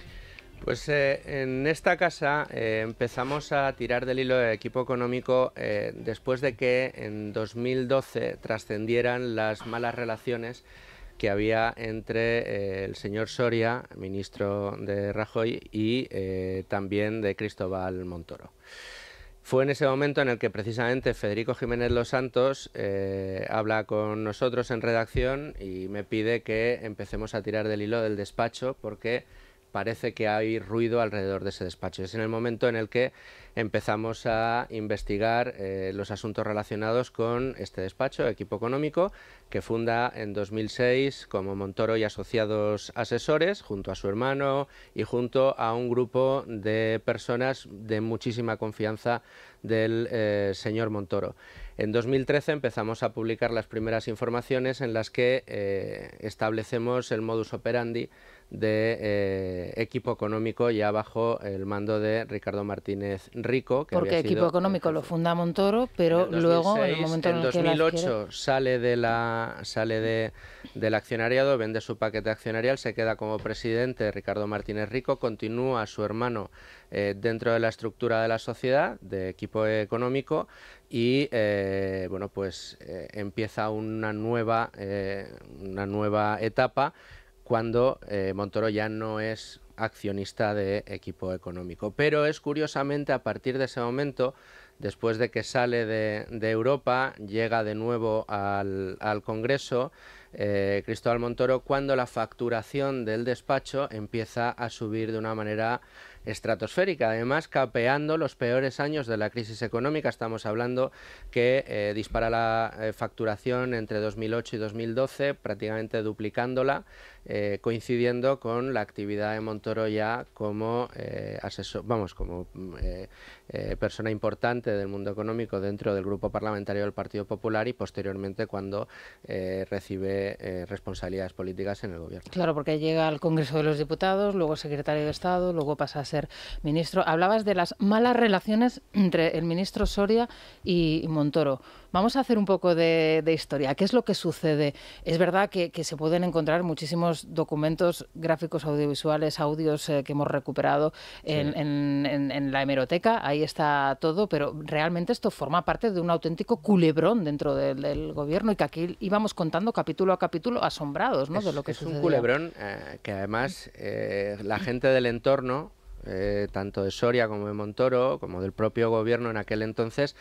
Pues en esta casa empezamos a tirar del hilo de Equipo Económico después de que en 2012 trascendieran las malas relaciones que había entre el señor Soria, ministro de Rajoy, y también de Cristóbal Montoro. Fue en ese momento en el que precisamente Federico Jiménez Los Santos habla con nosotros en redacción y me pide que empecemos a tirar del hilo del despacho, porque parece que hay ruido alrededor de ese despacho. Es en el momento en el que empezamos a investigar los asuntos relacionados con este despacho, Equipo Económico, que funda en 2006 como Montoro y Asociados Asesores, junto a su hermano y junto a un grupo de personas de muchísima confianza del señor Montoro. En 2013 empezamos a publicar las primeras informaciones en las que establecemos el modus operandi de Equipo Económico ya bajo el mando de Ricardo Martínez Rico. Porque Equipo Económico lo funda Montoro, pero luego en el momento en el que 2008 sale del accionariado, vende su paquete accionarial, se queda como presidente Ricardo Martínez Rico, continúa su hermano dentro de la estructura de la sociedad, de Equipo Económico, y empieza una nueva etapa cuando Montoro ya no es accionista de Equipo Económico. Pero es curiosamente a partir de ese momento, después de que sale de Europa, llega de nuevo al Congreso, Cristóbal Montoro, cuando la facturación del despacho empieza a subir de una manera estratosférica, además capeando los peores años de la crisis económica. Estamos hablando que dispara la facturación entre 2008 y 2012, prácticamente duplicándola, coincidiendo con la actividad de Montoro ya como persona importante del mundo económico dentro del grupo parlamentario del Partido Popular y posteriormente cuando recibe responsabilidades políticas en el gobierno. Claro, porque llega al Congreso de los Diputados, luego secretario de Estado, luego pasa a ser ministro. Hablabas de las malas relaciones entre el ministro Soria y Montoro. Vamos a hacer un poco de historia. ¿Qué es lo que sucede? Es verdad que se pueden encontrar muchísimos documentos gráficos, audiovisuales, audios que hemos recuperado en la hemeroteca. Ahí está todo, pero realmente esto forma parte de un auténtico culebrón dentro del gobierno y que aquí íbamos contando capítulo a capítulo asombrados, ¿no? De lo que es sucedía. Un culebrón que además la gente del entorno, tanto de Soria como de Montoro, como del propio gobierno en aquel entonces,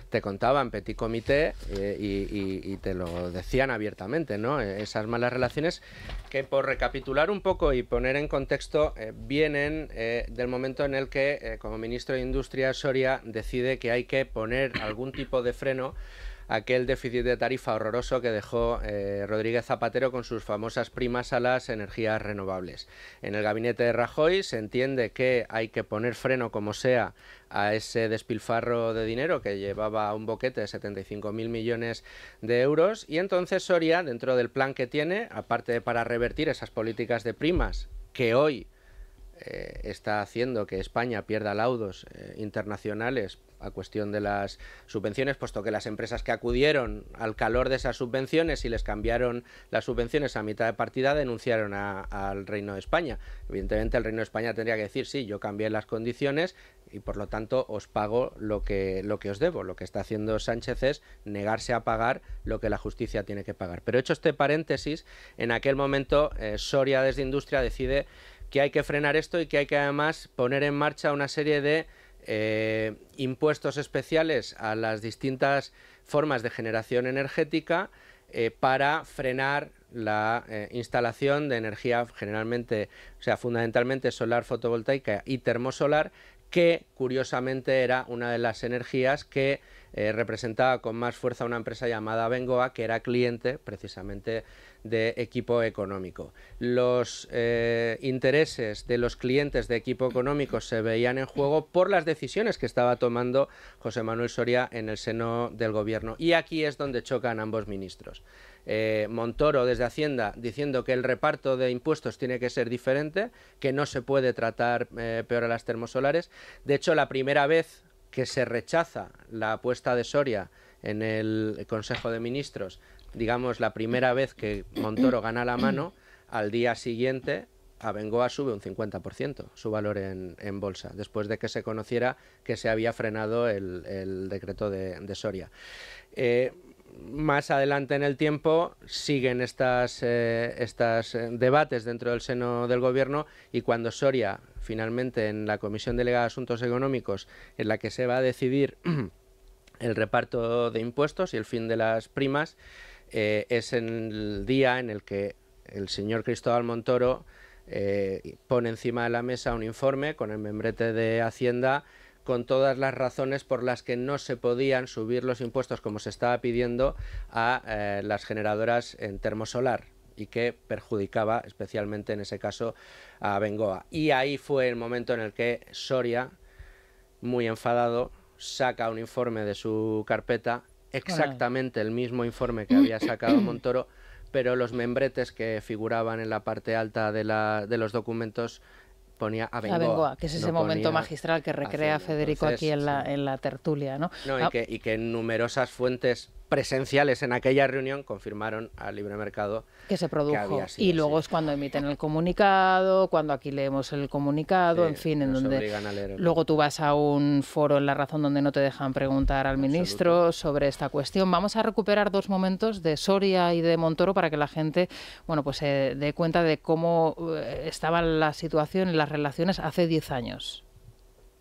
te contaban petit comité y te lo decían abiertamente, ¿no? Esas malas relaciones que, por recapitular un poco y poner en contexto, vienen del momento en el que, como ministro de Industria, Soria decide que hay que poner algún tipo de freno aquel déficit de tarifa horroroso que dejó Rodríguez Zapatero con sus famosas primas a las energías renovables. En el gabinete de Rajoy se entiende que hay que poner freno como sea a ese despilfarro de dinero que llevaba un boquete de 75.000 millones de euros y entonces Soria, dentro del plan que tiene, aparte de para revertir esas políticas de primas que hoy está haciendo que España pierda laudos internacionales a cuestión de las subvenciones, puesto que las empresas que acudieron al calor de esas subvenciones y les cambiaron las subvenciones a mitad de partida denunciaron al Reino de España. Evidentemente el Reino de España tendría que decir, sí, yo cambié las condiciones y por lo tanto os pago lo que os debo. Lo que está haciendo Sánchez es negarse a pagar lo que la justicia tiene que pagar. Pero hecho este paréntesis, en aquel momento Soria desde Industria decide que hay que frenar esto y que hay que además poner en marcha una serie de impuestos especiales a las distintas formas de generación energética para frenar la instalación de energía fundamentalmente solar fotovoltaica y termosolar, que curiosamente era una de las energías que representaba con más fuerza una empresa llamada Bengoa, que era cliente precisamente de Equipo Económico. Los intereses de los clientes de Equipo Económico se veían en juego por las decisiones que estaba tomando José Manuel Soria en el seno del gobierno. Y aquí es donde chocan ambos ministros. Montoro desde Hacienda diciendo que el reparto de impuestos tiene que ser diferente, que no se puede tratar peor a las termosolares. De hecho, la primera vez que se rechaza la apuesta de Soria en el Consejo de Ministros, digamos la primera vez que Montoro gana la mano, al día siguiente a Bengoa sube un 50% su valor en bolsa, después de que se conociera que se había frenado el decreto de Soria. Más adelante en el tiempo siguen estos debates dentro del seno del gobierno y cuando Soria finalmente en la Comisión Delegada de Asuntos Económicos, en la que se va a decidir el reparto de impuestos y el fin de las primas, es el día en el que el señor Cristóbal Montoro pone encima de la mesa un informe con el membrete de Hacienda con todas las razones por las que no se podían subir los impuestos como se estaba pidiendo a las generadoras en termosolar y que perjudicaba especialmente en ese caso a Bengoa. Y ahí fue el momento en el que Soria, muy enfadado, saca un informe de su carpeta, exactamente el mismo informe que había sacado Montoro, pero los membretes que figuraban en la parte alta de los documentos ponía Abengoa, que es ese momento magistral que recrea Federico aquí en la tertulia, ¿no? Y que numerosas fuentes presenciales en aquella reunión confirmaron al libre mercado que se produjo. Que había sido y luego así. Es cuando emiten el comunicado, cuando aquí leemos el comunicado, en fin, en donde luego tú vas a un foro en La Razón donde no te dejan preguntar al ministro sobre esta cuestión. Vamos a recuperar 2 momentos de Soria y de Montoro para que la gente, bueno, pues se dé cuenta de cómo estaba la situación y las relaciones hace 10 años.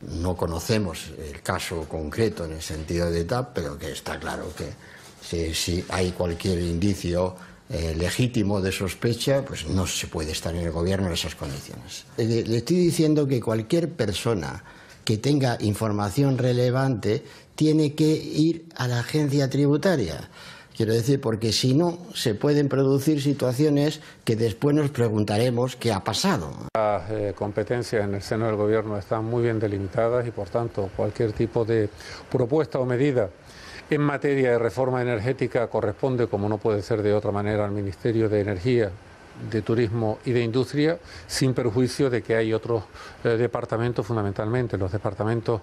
No conocemos el caso concreto en el sentido de TAP, pero que está claro que si hay cualquier indicio legítimo de sospecha, pues no se puede estar en el gobierno en esas condiciones. Le estoy diciendo que cualquier persona que tenga información relevante tiene que ir a la agencia tributaria. Quiero decir, porque si no, se pueden producir situaciones que después nos preguntaremos qué ha pasado. Las competencias en el seno del Gobierno están muy bien delimitadas y, por tanto, cualquier tipo de propuesta o medida en materia de reforma energética corresponde, como no puede ser de otra manera, al Ministerio de Energía, de Turismo y de Industria, sin perjuicio de que hay otros departamentos, fundamentalmente los departamentos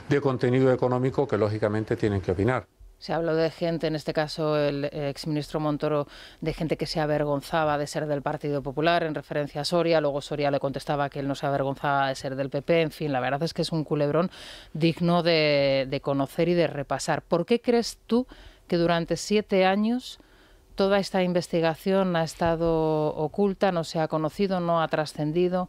de contenido económico, que lógicamente tienen que opinar. Se habló de gente, en este caso el exministro Montoro, de gente que se avergonzaba de ser del Partido Popular, en referencia a Soria. Luego Soria le contestaba que él no se avergonzaba de ser del PP. En fin, la verdad es que es un culebrón digno de conocer y de repasar. ¿Por qué crees tú que durante 7 años toda esta investigación ha estado oculta, no se ha conocido, no ha trascendido?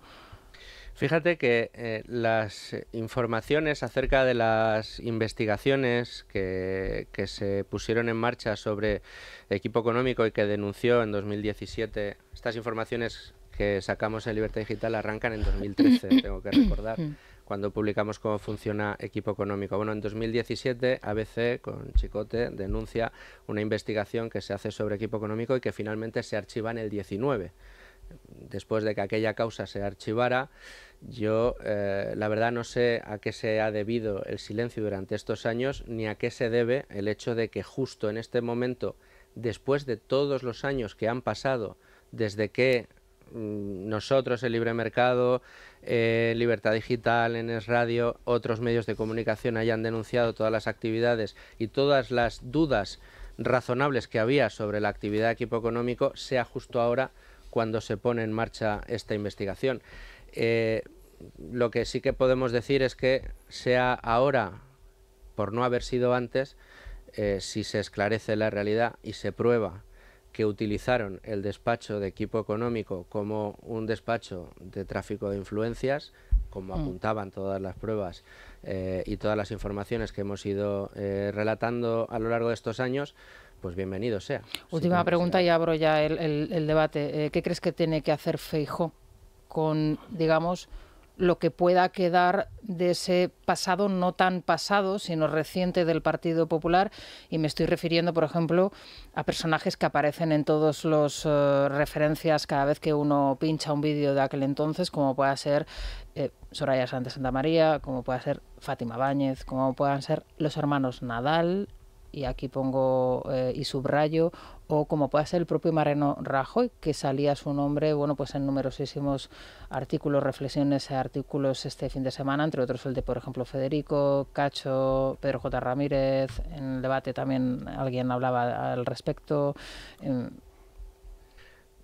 Fíjate que las informaciones acerca de las investigaciones que se pusieron en marcha sobre Equipo Económico y que denunció en 2017, estas informaciones que sacamos en Libertad Digital arrancan en 2013, tengo que recordar, cuando publicamos cómo funciona Equipo Económico. Bueno, en 2017 ABC, con Chicote, denuncia una investigación que se hace sobre Equipo Económico y que finalmente se archiva en el 19. Después de que aquella causa se archivara, yo la verdad no sé a qué se ha debido el silencio durante estos años, ni a qué se debe el hecho de que justo en este momento, después de todos los años que han pasado desde que nosotros, el Libre Mercado, Libertad Digital, ENES Radio, otros medios de comunicación hayan denunciado todas las actividades y todas las dudas razonables que había sobre la actividad de Equipo Económico, sea justo ahora cuando se pone en marcha esta investigación. Lo que sí que podemos decir es que sea ahora, por no haber sido antes, si se esclarece la realidad y se prueba que utilizaron el despacho de Equipo Económico como un despacho de tráfico de influencias, como apuntaban todas las pruebas y todas las informaciones que hemos ido relatando a lo largo de estos años, pues bienvenido sea. Última pregunta y abro ya el debate. ¿Qué crees que tiene que hacer Feijóo con, digamos, lo que pueda quedar de ese pasado, no tan pasado, sino reciente del Partido Popular? Y me estoy refiriendo, por ejemplo, a personajes que aparecen en todos los referencias cada vez que uno pincha un vídeo de aquel entonces, como pueda ser Soraya Sáenz de Santamaría, como pueda ser Fátima Báñez, como puedan ser los hermanos Nadal, y aquí pongo y subrayo, o como puede ser el propio Mariano Rajoy, que salía su nombre, bueno, pues en numerosísimos artículos, reflexiones, artículos este fin de semana, entre otros el de, por ejemplo, Federico, Cacho, Pedro J. Ramírez. En el debate también alguien hablaba al respecto.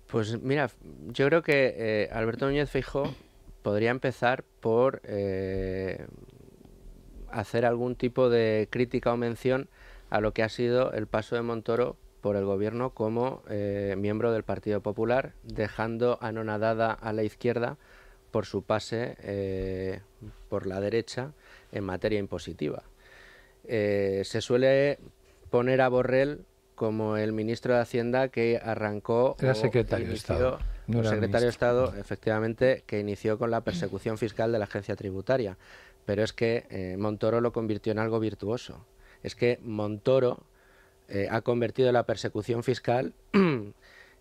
Pues mira, yo creo que Alberto Núñez Feijóo podría empezar por hacer algún tipo de crítica o mención a lo que ha sido el paso de Montoro por el gobierno como miembro del Partido Popular, dejando anonadada a la izquierda por su pase por la derecha en materia impositiva. Se suele poner a Borrell como el ministro de Hacienda que arrancó... Era secretario de Estado. No secretario de Estado, efectivamente, que inició con la persecución fiscal de la agencia tributaria. Pero es que Montoro lo convirtió en algo virtuoso. Es que Montoro ha convertido la persecución fiscal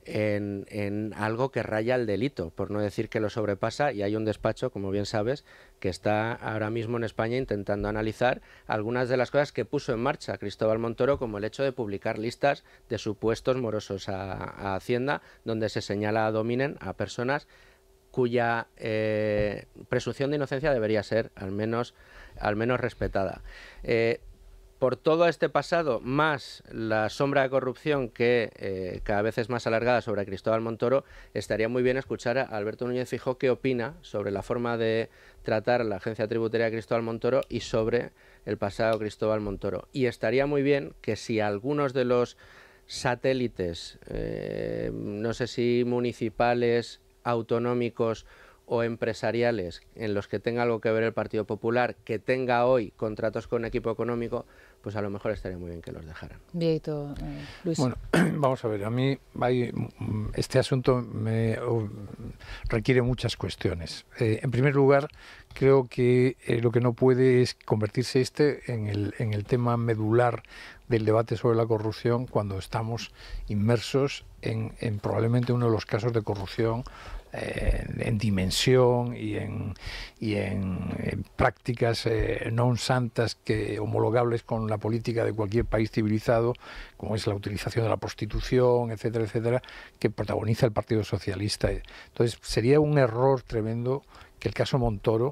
en algo que raya el delito, por no decir que lo sobrepasa, y hay un despacho, como bien sabes, que está ahora mismo en España intentando analizar algunas de las cosas que puso en marcha Cristóbal Montoro, como el hecho de publicar listas de supuestos morosos a Hacienda, donde se señala a dominen a personas cuya presunción de inocencia debería ser al menos respetada. Por todo este pasado, más la sombra de corrupción que cada vez es más alargada sobre Cristóbal Montoro, estaría muy bien escuchar a Alberto Núñez Feijóo qué opina sobre la forma de tratar a la agencia tributaria de Cristóbal Montoro y sobre el pasado Cristóbal Montoro. Y estaría muy bien que si algunos de los satélites, no sé si municipales, autonómicos o empresariales, en los que tenga algo que ver el Partido Popular, que tenga hoy contratos con equipo económico, pues a lo mejor estaría muy bien que los dejaran. Bien, Luis. Bueno, vamos a ver, a mí este asunto requiere muchas cuestiones. En primer lugar, creo que lo que no puede es convertirse en el tema medular del debate sobre la corrupción cuando estamos inmersos en probablemente uno de los casos de corrupción en dimensión y en prácticas no santas homologables con la política de cualquier país civilizado, como es la utilización de la prostitución, etcétera, etcétera, que protagoniza el Partido Socialista. Entonces sería un error tremendo que el caso Montoro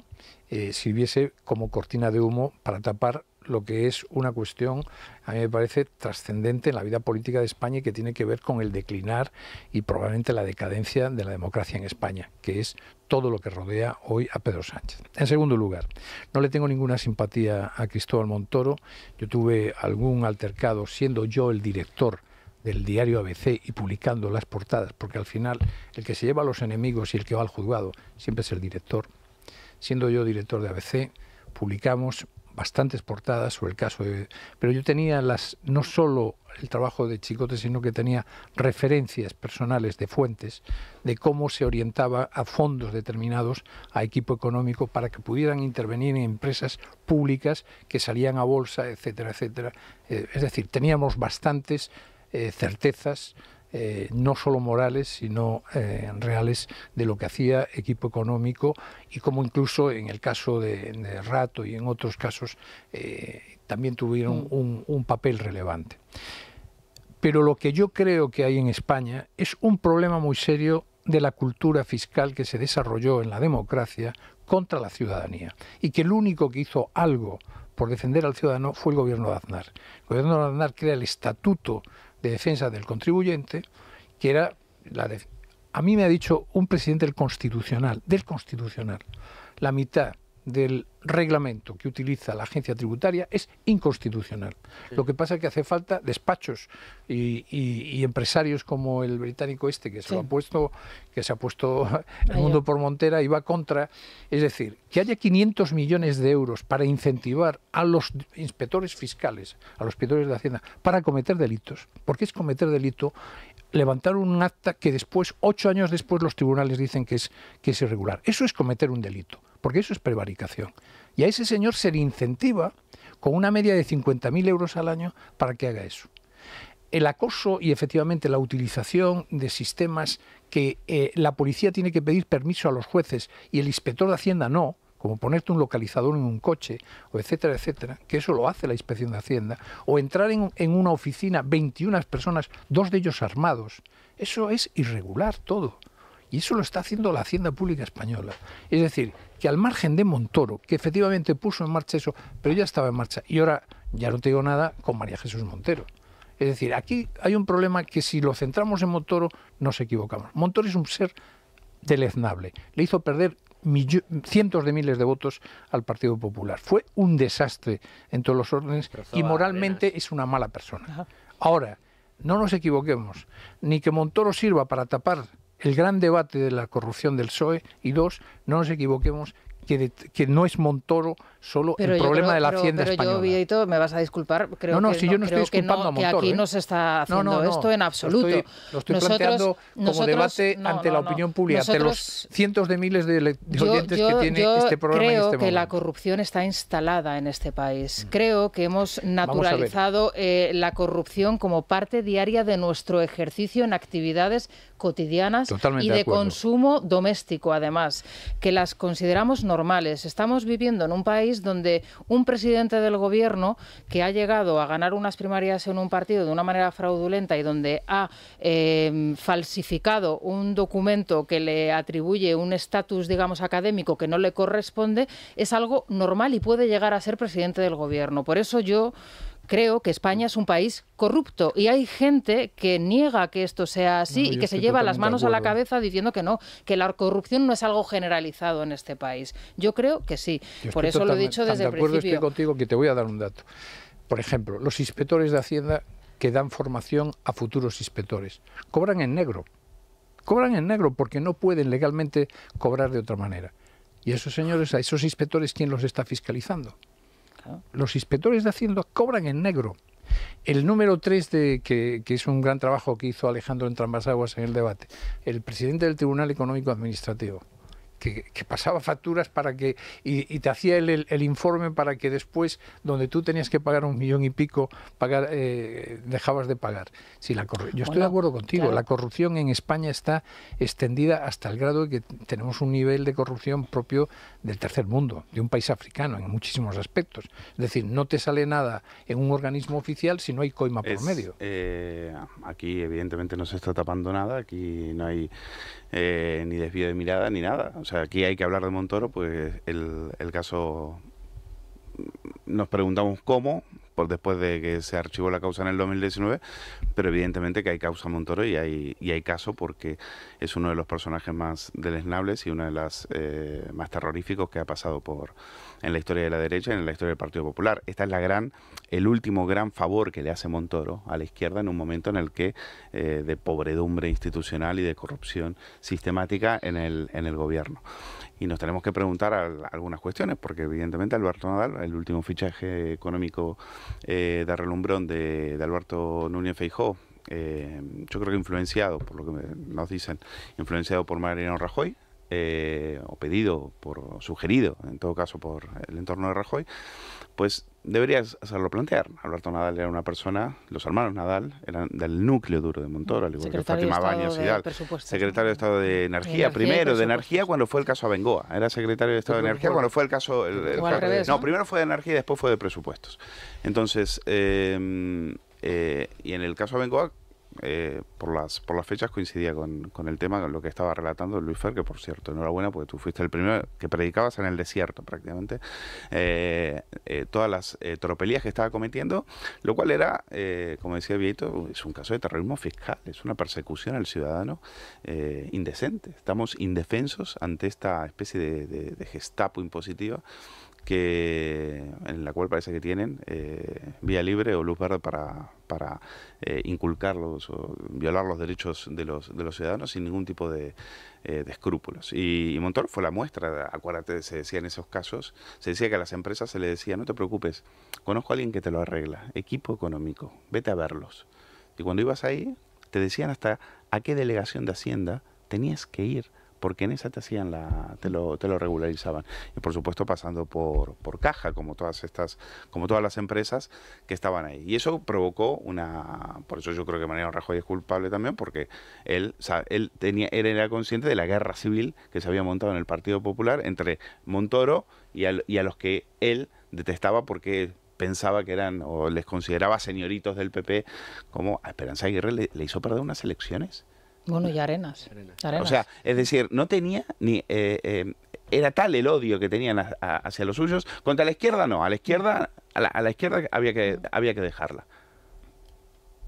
sirviese como cortina de humo para tapar lo que es una cuestión, a mí me parece, trascendente en la vida política de España y que tiene que ver con el declinar y probablemente la decadencia de la democracia en España, que es todo lo que rodea hoy a Pedro Sánchez. En segundo lugar, no le tengo ninguna simpatía a Cristóbal Montoro. Yo tuve algún altercado, siendo yo el director del diario ABC y publicando las portadas, porque al final el que se lleva a los enemigos y el que va al juzgado siempre es el director. Siendo yo director de ABC, publicamos bastantes portadas sobre el caso pero yo tenía no solo el trabajo de Chicote, sino que tenía referencias personales de fuentes de cómo se orientaba a fondos determinados, a equipo económico, para que pudieran intervenir en empresas públicas que salían a bolsa, etcétera, etcétera. Es decir, teníamos bastantes certezas, no solo morales, sino reales, de lo que hacía equipo económico, y como incluso en el caso de Rato y en otros casos también tuvieron un papel relevante. Pero lo que yo creo que hay en España es un problema muy serio de la cultura fiscal que se desarrolló en la democracia contra la ciudadanía, y que el único que hizo algo por defender al ciudadano fue el gobierno de Aznar. El gobierno de Aznar crea el Estatuto de Defensa del Contribuyente, que era a mí me ha dicho un presidente del Constitucional, la mitad del reglamento que utiliza la agencia tributaria es inconstitucional. Sí. Lo que pasa es que hace falta despachos y empresarios como el británico que se ha puesto el mundo por montera y va contra. Es decir, que haya 500 millones de euros para incentivar a los inspectores fiscales, a los inspectores de Hacienda, para cometer delitos. Porque es cometer delito levantar un acta que después, 8 años después, los tribunales dicen que es irregular. Eso es cometer un delito, porque eso es prevaricación. Y a ese señor se le incentiva con una media de 50.000 euros al año para que haga eso. El acoso y efectivamente la utilización de sistemas que la policía tiene que pedir permiso a los jueces y el inspector de Hacienda no, como ponerte un localizador en un coche, o etcétera, etcétera, que eso lo hace la Inspección de Hacienda, o entrar en una oficina, 21 personas, 2 de ellos armados, eso es irregular todo. Y eso lo está haciendo la Hacienda Pública Española. Es decir, que al margen de Montoro, que efectivamente puso en marcha eso, pero ya estaba en marcha, y ahora ya no te digo nada con María Jesús Montero. Es decir, aquí hay un problema que si lo centramos en Montoro, nos equivocamos. Montoro es un ser deleznable. Le hizo perder cientos de miles de votos al Partido Popular. Fue un desastre en todos los órdenes y moralmente es una mala persona. Ajá. Ahora, no nos equivoquemos, ni que Montoro sirva para tapar el gran debate de la corrupción del PSOE, y dos, no nos equivoquemos que no es Montoro solo el problema de la Hacienda española. Pero yo, Vieito, me vas a disculpar, creo si yo no estoy disculpando a Montoro, que aquí no se está haciendo esto en absoluto. Lo estoy planteando como debate ante la opinión pública, ante los cientos de miles de oyentes que tiene este programa en este momento. Creo que la corrupción está instalada en este país. Creo que hemos naturalizado la corrupción como parte diaria de nuestro ejercicio en actividades cotidianas y de consumo doméstico, además, que las consideramos normales. Estamos viviendo en un país donde un presidente del gobierno que ha llegado a ganar unas primarias en un partido de una manera fraudulenta y donde ha falsificado un documento que le atribuye un estatus, digamos, académico que no le corresponde, es algo normal y puede llegar a ser presidente del gobierno. Por eso yo creo que España es un país corrupto y hay gente que niega que esto sea así y que se lleva las manos a la cabeza diciendo que no, que la corrupción no es algo generalizado en este país. Yo creo que sí. Por eso lo he dicho desde el principio. Estoy contigo, que te voy a dar un dato. Por ejemplo, los inspectores de Hacienda que dan formación a futuros inspectores cobran en negro. Cobran en negro porque no pueden legalmente cobrar de otra manera. Y esos señores, a esos inspectores, ¿quién los está fiscalizando? Los inspectores de Hacienda cobran en negro. El número 3, que es un gran trabajo que hizo Alejandro Entrambas-Aguas en el debate, el presidente del Tribunal Económico Administrativo, que pasaba facturas para que y te hacía el informe para que después, donde tú tenías que pagar 1,5 millones, dejabas de pagar. Sí, yo estoy de acuerdo contigo, claro. La corrupción en España está extendida hasta el grado de que tenemos un nivel de corrupción propio del tercer mundo, de un país africano en muchísimos aspectos. Es decir, no te sale nada en un organismo oficial si no hay coima por medio. Aquí evidentemente no se está tapando nada, aquí no hay ni desvío de mirada ni nada. O sea, aquí hay que hablar de Montoro, pues el caso, nos preguntamos cómo, después de que se archivó la causa en el 2019, pero evidentemente que hay causa Montoro y hay caso porque es uno de los personajes más deleznables y uno de los más terroríficos que ha pasado en la historia de la derecha y en la historia del Partido Popular. Esta es el último gran favor que le hace Montoro a la izquierda en un momento en el que de pobredumbre institucional y de corrupción sistemática en el gobierno. Y nos tenemos que preguntar algunas cuestiones, porque evidentemente Alberto Nadal, el último fichaje económico de relumbrón de Alberto Núñez Feijóo, yo creo que influenciado, por lo que nos dicen, influenciado por Mariano Rajoy, o sugerido en todo caso por el entorno de Rajoy, pues deberías hacerlo plantear. Alberto Nadal era una persona, los hermanos Nadal eran del núcleo duro de Montoro, al igual que Fátima Baños y tal. Secretario de Estado de Energía, primero de Energía cuando fue el caso Abengoa, era secretario de Estado de Energía cuando fue el caso... No, primero fue de Energía y después fue de Presupuestos. Entonces, y en el caso Abengoa, por las fechas coincidía con el tema, con lo que estaba relatando Luis Fer, que por cierto, enhorabuena, porque tú fuiste el primero que predicabas en el desierto prácticamente, todas las tropelías que estaba cometiendo, lo cual era, como decía Vieito, es un caso de terrorismo fiscal, es una persecución al ciudadano indecente. Estamos indefensos ante esta especie de Gestapo impositiva en la cual parece que tienen vía libre o luz verde para inculcarlos o violar los derechos de los ciudadanos sin ningún tipo de escrúpulos. Y Montoro fue la muestra. Acuérdate, se decía en esos casos, se decía que a las empresas se les decía, no te preocupes, conozco a alguien que te lo arregla, equipo económico, vete a verlos. Y cuando ibas ahí, te decían hasta a qué delegación de Hacienda tenías que ir, porque en esa te lo regularizaban. Y por supuesto pasando por caja, como todas las empresas que estaban ahí. Y eso provocó por eso yo creo que Mariano Rajoy es culpable también, porque él era consciente de la guerra civil que se había montado en el Partido Popular entre Montoro y a los que él detestaba porque pensaba que eran, o les consideraba señoritos del PP, como a Esperanza Aguirre le hizo perder unas elecciones. Bueno, y Arenas. O sea, es decir, no tenía ni... era tal el odio que tenían hacia los suyos. Contra la izquierda no. A la izquierda había que dejarla.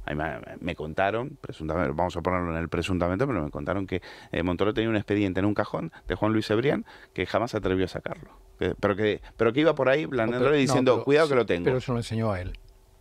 Ahí me contaron, presuntamente, vamos a ponerlo en el presuntamente, pero me contaron que Montoro tenía un expediente en un cajón de Juan Luis Cebrián que jamás se atrevió a sacarlo. Pero que iba por ahí blandándole diciendo, cuidado que lo tengo. Pero se lo enseñó a él.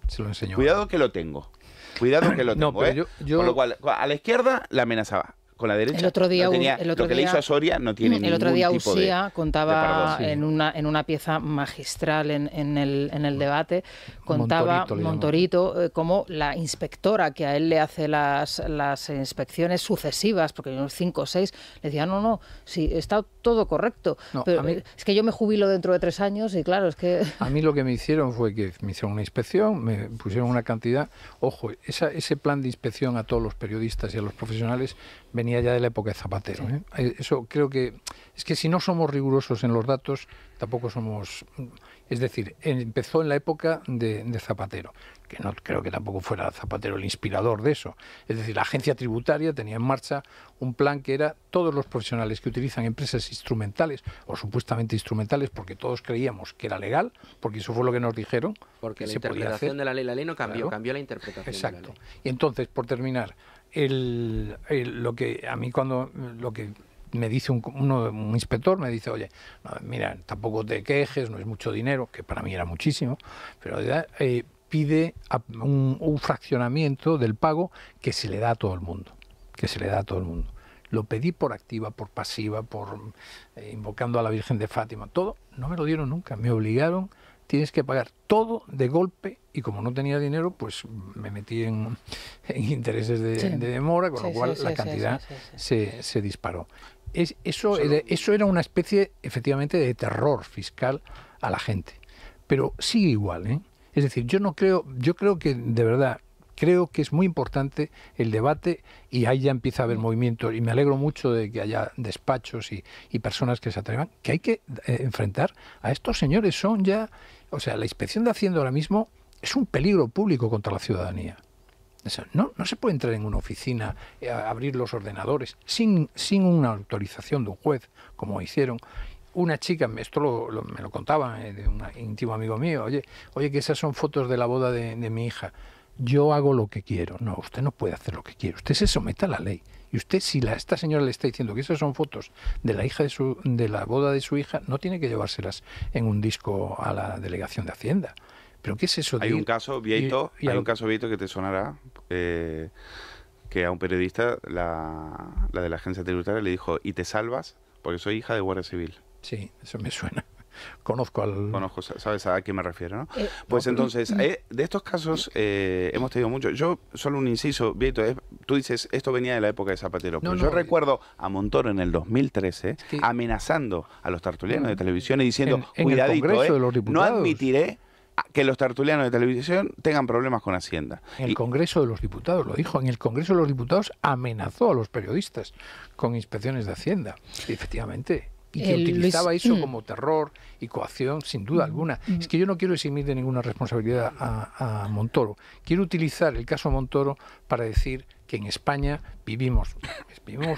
Se lo enseñó cuidado que lo tengo. Cuidado que lo tengo, Con lo cual, a la izquierda la amenazaba. con la derecha. El otro día, lo que le hizo a Soria no tiene ningún tipo de... El otro día Usía contaba sí. en una pieza magistral en el debate, contaba Montorito como la inspectora que a él le hace las inspecciones sucesivas, porque unos 5 o 6, le decía, no, sí, está todo correcto. No, pero es que yo me jubilo dentro de 3 años y claro, es que... A mí lo que me hicieron fue que me hicieron una inspección, me pusieron una cantidad... Ojo, ese plan de inspección a todos los periodistas y a los profesionales venía ya de la época de Zapatero. Eso creo que... Es que si no somos rigurosos en los datos, tampoco somos... Es decir, empezó en la época de Zapatero, que no creo que tampoco fuera Zapatero el inspirador de eso. Es decir, la agencia tributaria tenía en marcha un plan que era todos los profesionales que utilizan empresas instrumentales o supuestamente instrumentales, porque todos creíamos que era legal, porque eso fue lo que nos dijeron. Porque la interpretación de la ley no cambió, claro. Cambió la interpretación. Exacto. De la ley. Y entonces, por terminar, lo que a mí lo que me dice un inspector, me dice, oye, no, mira, tampoco te quejes, no es mucho dinero, que para mí era muchísimo, pero pide un fraccionamiento del pago que se le da a todo el mundo, Lo pedí por activa, por pasiva, por invocando a la Virgen de Fátima, todo, no me lo dieron nunca, me obligaron, tienes que pagar todo de golpe, y como no tenía dinero, pues me metí en intereses de demora, con lo cual la cantidad se disparó. Eso era una especie, efectivamente, de terror fiscal a la gente. Pero sigue igual, ¿eh? Es decir, yo creo que, de verdad, creo que es muy importante el debate, y ahí ya empieza a haber movimientos, y me alegro mucho de que haya despachos y personas que se atrevan, que hay que enfrentar a estos señores. Son ya... O sea, la Inspección de Hacienda ahora mismo es un peligro público contra la ciudadanía. O sea, no se puede entrar en una oficina, abrir los ordenadores sin una autorización de un juez, como hicieron. Una chica, esto me lo contaba de un íntimo amigo mío, oye, que esas son fotos de la boda de mi hija. Yo hago lo que quiero. No, usted no puede hacer lo que quiere. Usted se somete a la ley. Y usted, si esta señora le está diciendo que esas son fotos de la hija de la boda de su hija, no tiene que llevárselas en un disco a la delegación de Hacienda. ¿Pero qué es eso? Hay un caso, Vieito, un caso, Vieito, que te sonará, que a un periodista, la de la agencia tributaria, le dijo, ¿y te salvas? Porque soy hija de Guardia Civil. Sí, eso me suena. Conozco, ¿sabes a qué me refiero, no? Pues entonces, de estos casos hemos tenido mucho. Yo, solo un inciso, Vieito, tú dices, esto venía de la época de Zapatero, pero yo recuerdo a Montoro en el 2013 amenazando a los tertulianos de televisión y diciendo, cuidadito, no admitiré que los tertulianos de televisión tengan problemas con Hacienda. En el Congreso de los Diputados, lo dijo, en el Congreso de los Diputados amenazó a los periodistas con inspecciones de Hacienda. Y efectivamente... Y que utilizaba eso como terror y coacción, sin duda alguna. Es que yo no quiero eximir de ninguna responsabilidad a Montoro. Quiero utilizar el caso Montoro para decir que en España vivimos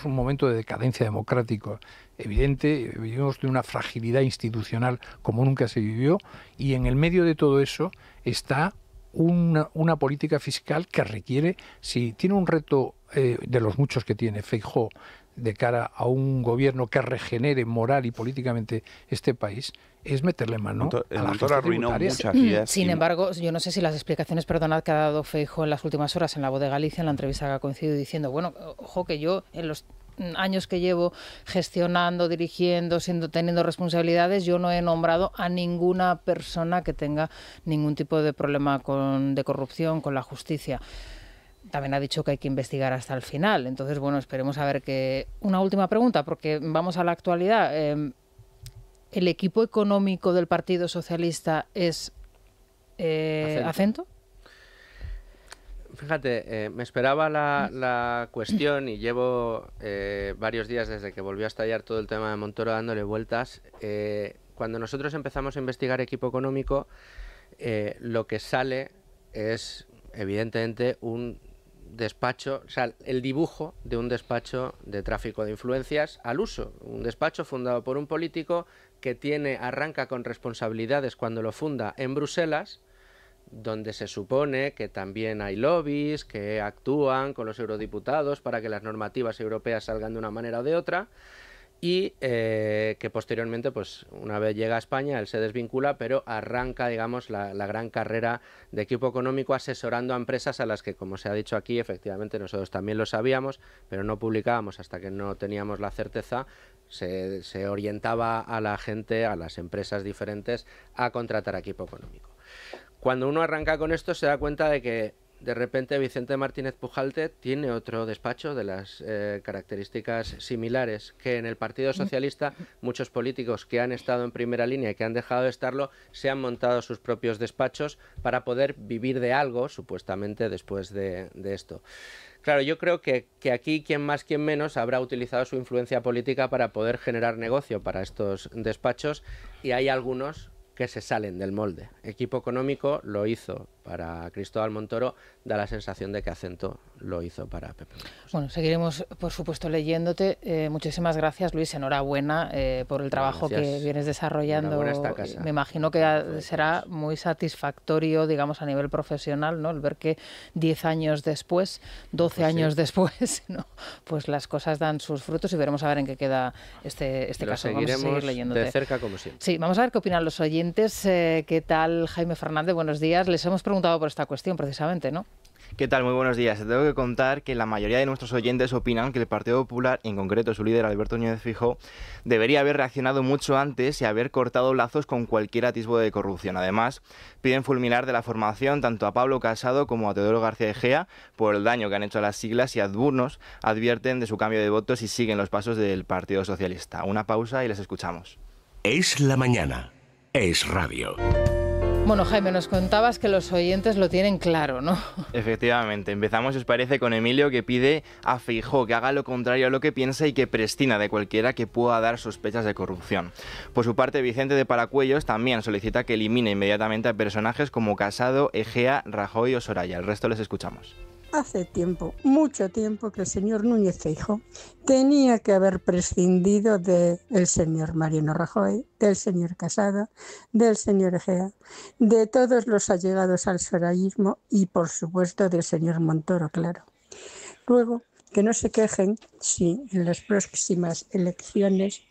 un momento de decadencia democrática evidente, vivimos de una fragilidad institucional como nunca se vivió, y en el medio de todo eso está una política fiscal que requiere, si tiene un reto de los muchos que tiene Feijóo, de cara a un gobierno que regenere moral y políticamente este país, es meterle mano a la agencia tributaria. Sin embargo, yo no sé si las explicaciones, perdonad, que ha dado Feijóo en las últimas horas en La Voz de Galicia, en la entrevista que ha coincidido, diciendo, bueno, ojo, que yo en los años que llevo gestionando, dirigiendo, teniendo responsabilidades, yo no he nombrado a ninguna persona que tenga ningún tipo de problema de corrupción con la justicia. También ha dicho que hay que investigar hasta el final. Entonces, bueno, esperemos a ver que... Una última pregunta, porque vamos a la actualidad. ¿El equipo económico del Partido Socialista es Acento? Fíjate, me esperaba la cuestión y llevo varios días desde que volvió a estallar todo el tema de Montoro dándole vueltas. Cuando nosotros empezamos a investigar equipo económico, lo que sale es, evidentemente, un despacho, o sea, el dibujo de un despacho de tráfico de influencias al uso. Un despacho fundado por un político que arranca con responsabilidades cuando lo funda en Bruselas, donde se supone que también hay lobbies que actúan con los eurodiputados para que las normativas europeas salgan de una manera o de otra, y que posteriormente, pues una vez llega a España, él se desvincula, pero arranca, digamos, la gran carrera de equipo económico asesorando a empresas a las que, como se ha dicho aquí, efectivamente nosotros también lo sabíamos, pero no publicábamos hasta que no teníamos la certeza. Se orientaba a la gente, a las empresas diferentes, a contratar equipo económico. Cuando uno arranca con esto se da cuenta de que de repente Vicente Martínez Pujalte tiene otro despacho de las características similares, que en el Partido Socialista muchos políticos que han estado en primera línea y que han dejado de estarlo se han montado sus propios despachos para poder vivir de algo, supuestamente, después de esto. Claro, yo creo que aquí quien más, quien menos habrá utilizado su influencia política para poder generar negocio para estos despachos, y hay algunos que se salen del molde. Equipo Económico lo hizo para Cristóbal Montoro, da la sensación de que Acento lo hizo para Pepe Burgos. Bueno, seguiremos, por supuesto, leyéndote. Muchísimas gracias, Luis. Enhorabuena por el trabajo que vienes desarrollando. Esta casa. Me imagino que será muy satisfactorio, digamos, a nivel profesional, ¿no? El ver que 10 años después, 12 años después, ¿no? Pues las cosas dan sus frutos y veremos a ver en qué queda este caso. Vamos a seguir leyéndote de cerca, como siempre. Sí, vamos a ver qué opinan los oyentes. ¿Qué tal, Jaime Fernández? Buenos días. Les hemos preguntado por esta cuestión, precisamente, ¿no? ¿Qué tal? Muy buenos días. Te tengo que contar que la mayoría de nuestros oyentes opinan que el Partido Popular, en concreto su líder Alberto Núñez Feijóo, debería haber reaccionado mucho antes y haber cortado lazos con cualquier atisbo de corrupción. Además, piden fulminar de la formación tanto a Pablo Casado como a Teodoro García Egea por el daño que han hecho a las siglas, y algunos advierten de su cambio de votos y siguen los pasos del Partido Socialista. Una pausa y les escuchamos. Es la mañana. Es radio. Bueno, Jaime, nos contabas que los oyentes lo tienen claro, ¿no? Efectivamente. Empezamos, si os parece, con Emilio, que pide a Feijóo que haga lo contrario a lo que piensa y que prescina de cualquiera que pueda dar sospechas de corrupción. Por su parte, Vicente de Paracuellos también solicita que elimine inmediatamente a personajes como Casado, Egea, Rajoy o Soraya. El resto les escuchamos. Hace tiempo, mucho tiempo, que el señor Núñez Feijóo tenía que haber prescindido del señor Mariano Rajoy, del señor Casado, del señor Egea, de todos los allegados al sorayismo y, por supuesto, del señor Montoro, claro. Luego, que no se quejen si en las próximas elecciones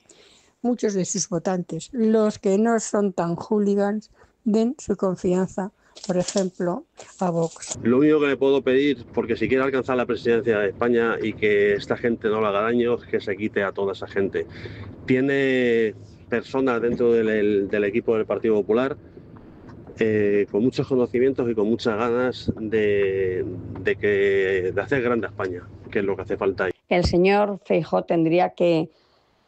muchos de sus votantes, los que no son tan hooligans, den su confianza, por ejemplo, a Vox. Lo único que le puedo pedir, porque si quiere alcanzar la presidencia de España y que esta gente no le haga daño, es que se quite a toda esa gente. Tiene personas dentro del equipo del Partido Popular con muchos conocimientos y con muchas ganas de hacer grande a España, que es lo que hace falta ahí. El señor Feijóo tendría que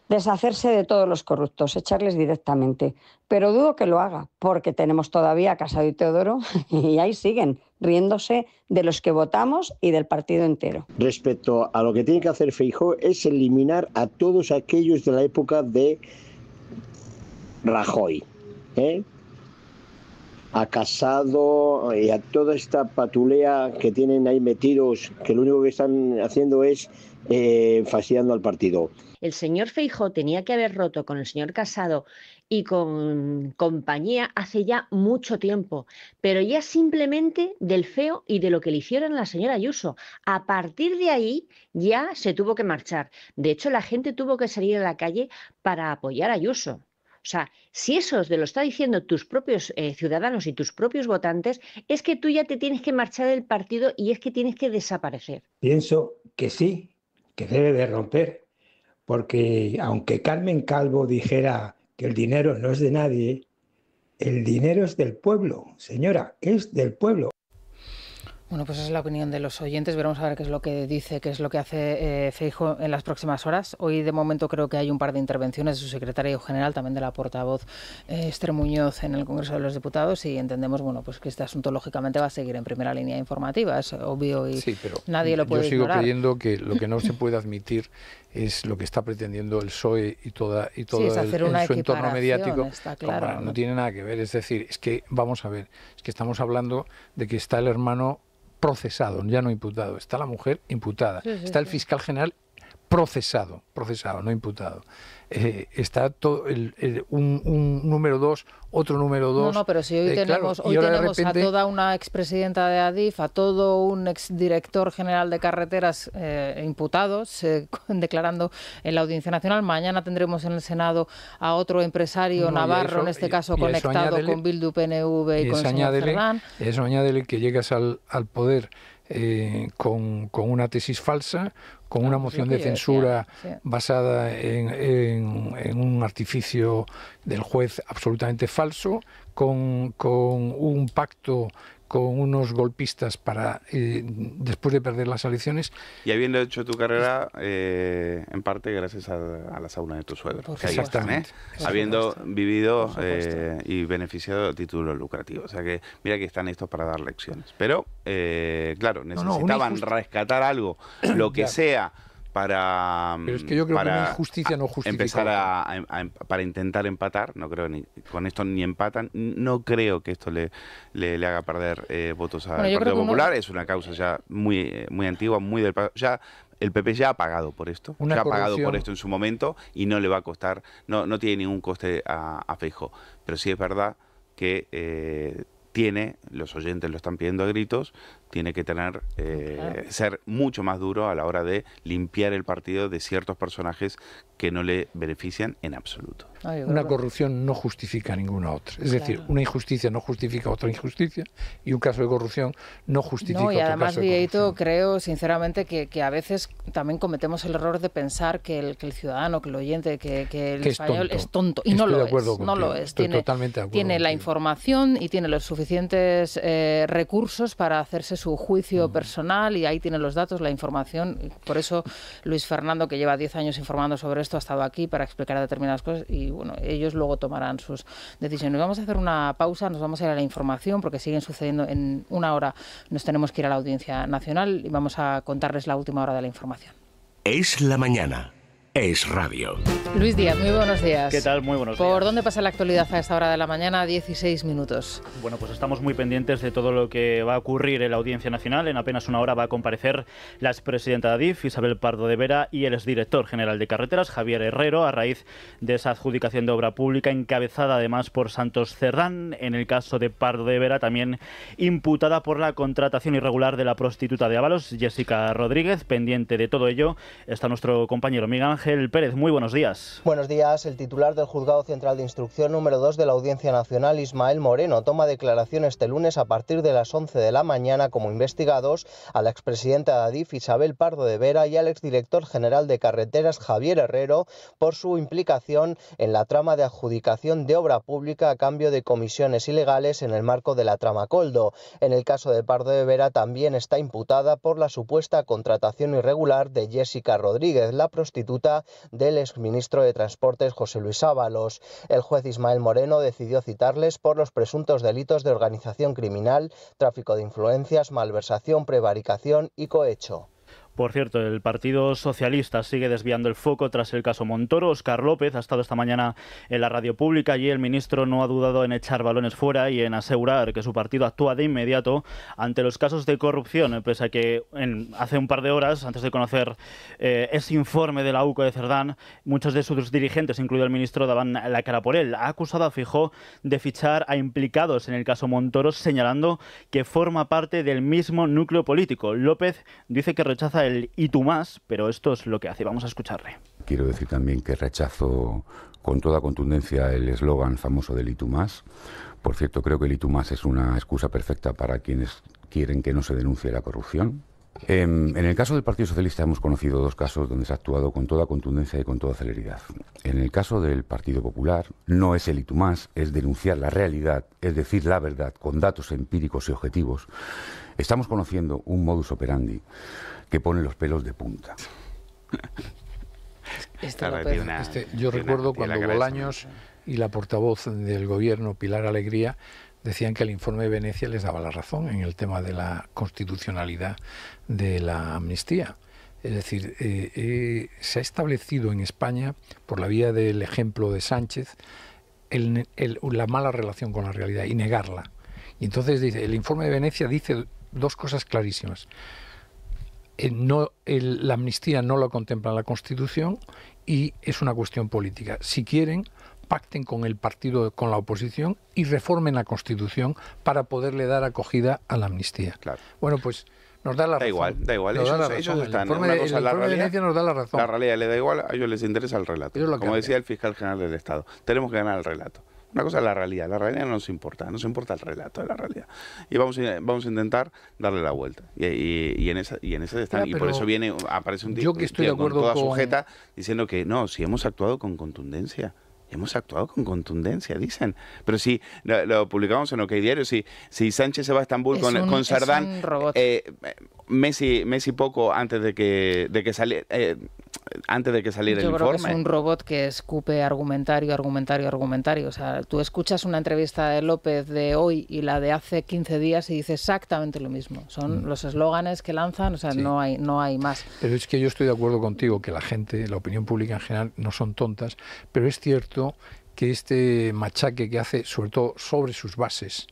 deshacerse de todos los corruptos, echarles directamente. Pero dudo que lo haga, porque tenemos todavía a Casado y Teodoro y ahí siguen, riéndose de los que votamos y del partido entero. Respecto a lo que tiene que hacer Feijóo es eliminar a todos aquellos de la época de Rajoy, a Casado y a toda esta patulea que tienen ahí metidos, que lo único que están haciendo es fastidiando al partido. El señor Feijóo tenía que haber roto con el señor Casado y con compañía hace ya mucho tiempo, pero ya simplemente del feo y de lo que le hicieron a la señora Ayuso. A partir de ahí ya se tuvo que marchar. De hecho, la gente tuvo que salir a la calle para apoyar a Ayuso. O sea, si eso te lo está diciendo tus propios ciudadanos y tus propios votantes, es que tú ya te tienes que marchar del partido y es que tienes que desaparecer. Pienso que sí, que debe de romper, porque aunque Carmen Calvo dijera que el dinero no es de nadie, el dinero es del pueblo, señora, es del pueblo. Bueno, pues esa es la opinión de los oyentes. Veremos a ver qué es lo que dice, qué es lo que hace Feijóo en las próximas horas. Hoy, de momento, creo que hay un par de intervenciones de su secretario general, también de la portavoz Esther Muñoz en el Congreso de los Diputados, y entendemos, bueno, pues que este asunto lógicamente va a seguir en primera línea informativa, es obvio, y sí, pero nadie lo puede ignorar. Yo sigo creyendo que lo que no se puede admitir es lo que está pretendiendo el PSOE y todo sí, en su entorno mediático. Está claro, no tiene nada que ver. Es decir, es que, vamos a ver, es que estamos hablando de que está el hermano procesado, ya no imputado, está la mujer imputada, está el fiscal general procesado, no imputado. Está todo un número 2, otro número 2. No, pero si hoy tenemos, claro, hoy tenemos repente, a toda una expresidenta de Adif, a todo un exdirector general de carreteras imputados, declarando en la Audiencia Nacional. Mañana tendremos en el Senado a otro empresario navarro, en este caso conectado con Bildu, PNV y con el señor Cerdán. Eso añádele que llegas al poder con una tesis falsa, con una moción de censura basada en un artificio del juez absolutamente falso, con un pacto con unos golpistas para después de perder las elecciones. Y habiendo hecho tu carrera en parte gracias a la sauna de tu suegro. Exactamente. Habiendo vivido y beneficiado de títulos lucrativos. O sea que mira que están estos para dar lecciones. Pero claro, necesitaban rescatar algo, lo que sea, pero es que yo creo que una injusticia no justifica. Empezar para intentar empatar. No creo con esto ni empatan. No creo que esto le haga perder votos al Partido Popular. Es una causa ya muy antigua, muy del ya. El PP ya ha pagado por esto, ya ha pagado por esto en su momento y no le va a costar, no tiene ningún coste a Feijóo. Pero sí es verdad que los oyentes lo están pidiendo a gritos, tiene que tener ser mucho más duro a la hora de limpiar el partido de ciertos personajes que no le benefician en absoluto. Una corrupción no justifica ninguna otra. Es decir, una injusticia no justifica otra injusticia y un caso de corrupción no justifica otro caso de corrupción. Y además, Vieito, creo sinceramente que a veces también cometemos el error de pensar que el ciudadano, que el oyente, que el español es tonto. Y no lo es. No lo es. Tiene la información y tiene los suficientes recursos para hacerse su juicio personal y ahí tiene los datos, la información. Por eso Luis Fernando, que lleva 10 años informando sobre esto, ha estado aquí para explicar determinadas cosas y bueno, ellos luego tomarán sus decisiones. Vamos a hacer una pausa, nos vamos a ir a la información porque siguen sucediendo. En una hora nos tenemos que ir a la Audiencia Nacional y vamos a contarles la última hora de la información. Es la mañana. Es Radio. Luis Díaz, muy buenos días. ¿Qué tal? Muy buenos días. ¿Por dónde pasa la actualidad a esta hora de la mañana? 16 minutos. Bueno, pues estamos muy pendientes de todo lo que va a ocurrir en la Audiencia Nacional. En apenas una hora va a comparecer la expresidenta de Adif, Isabel Pardo de Vera, y el exdirector general de Carreteras, Javier Herrero, a raíz de esa adjudicación de obra pública encabezada además por Santos Cerdán. En el caso de Pardo de Vera, también imputada por la contratación irregular de la prostituta de Ábalos, Jessica Rodríguez. Pendiente de todo ello está nuestro compañero Miguel Ángel Pérez. Muy buenos días. Buenos días. El titular del Juzgado Central de Instrucción número 2 de la Audiencia Nacional, Ismael Moreno, toma declaración este lunes a partir de las 11 de la mañana como investigados a la expresidenta de Adif, Isabel Pardo de Vera, y al exdirector general de Carreteras, Javier Herrero, por su implicación en la trama de adjudicación de obra pública a cambio de comisiones ilegales en el marco de la trama Coldo. En el caso de Pardo de Vera también está imputada por la supuesta contratación irregular de Jessica Rodríguez, la prostituta del exministro de Transportes José Luis Ábalos. El juez Ismael Moreno decidió citarles por los presuntos delitos de organización criminal, tráfico de influencias, malversación, prevaricación y cohecho. Por cierto, el Partido Socialista sigue desviando el foco tras el caso Montoro. Óscar López ha estado esta mañana en la radio pública y el ministro no ha dudado en echar balones fuera y en asegurar que su partido actúa de inmediato ante los casos de corrupción, pese a que hace un par de horas, antes de conocer ese informe de la UCO de Cerdán, muchos de sus dirigentes, incluido el ministro, daban la cara por él. Ha acusado a Feijóo de fichar a implicados en el caso Montoro, señalando que forma parte del mismo núcleo político. López dice que rechaza el "y tú más", pero esto es lo que hace. Vamos a escucharle. Quiero decir también que rechazo con toda contundencia el eslogan famoso del "y tú más". Por cierto, creo que el "y tú más" es una excusa perfecta para quienes quieren que no se denuncie la corrupción. En el caso del Partido Socialista hemos conocido dos casos donde se ha actuado con toda contundencia y con toda celeridad. En el caso del Partido Popular no es el "y tú más", es denunciar la realidad, es decir, la verdad, con datos empíricos y objetivos. Estamos conociendo un modus operandi que pone los pelos de punta. Yo recuerdo cuando Bolaños y la portavoz del gobierno, Pilar Alegría, decían que el informe de Venecia les daba la razón en el tema de la constitucionalidad de la amnistía. Es decir, se ha establecido en España, por la vía del ejemplo de Sánchez, la mala relación con la realidad y negarla. Y entonces dice, el informe de Venecia dice dos cosas clarísimas. la amnistía no la contempla la Constitución y es una cuestión política. Si quieren, pacten con el partido, con la oposición y reformen la Constitución para poderle dar acogida a la amnistía. Claro. Bueno, pues nos da la razón. Da igual. Ellos están. Una cosa, la realidad nos da la razón. La realidad le da igual, a ellos les interesa el relato. Como decía el fiscal general del Estado, tenemos que ganar el relato. Una cosa es la realidad no nos importa el relato de la realidad. Y vamos a intentar darle la vuelta. Y en ese están. Y por eso aparece un tío con toda sujeta diciendo que no, si hemos actuado con contundencia. Hemos actuado con contundencia, dicen. Pero si lo publicamos en OK Diario, si Sánchez se va a Estambul con Sardán, Messi poco antes de que saliera el informe. Yo creo que es un robot que escupe argumentario. O sea, tú escuchas una entrevista de López de hoy y la de hace 15 días y dice exactamente lo mismo. Son los eslóganes que lanzan, o sea, sí. no hay más. Pero es que yo estoy de acuerdo contigo que la gente, la opinión pública en general, no son tontas, pero es cierto que este machaque que hace, sobre todo sobre sus bases,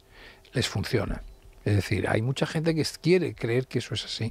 les funciona. Es decir, hay mucha gente que quiere creer que eso es así.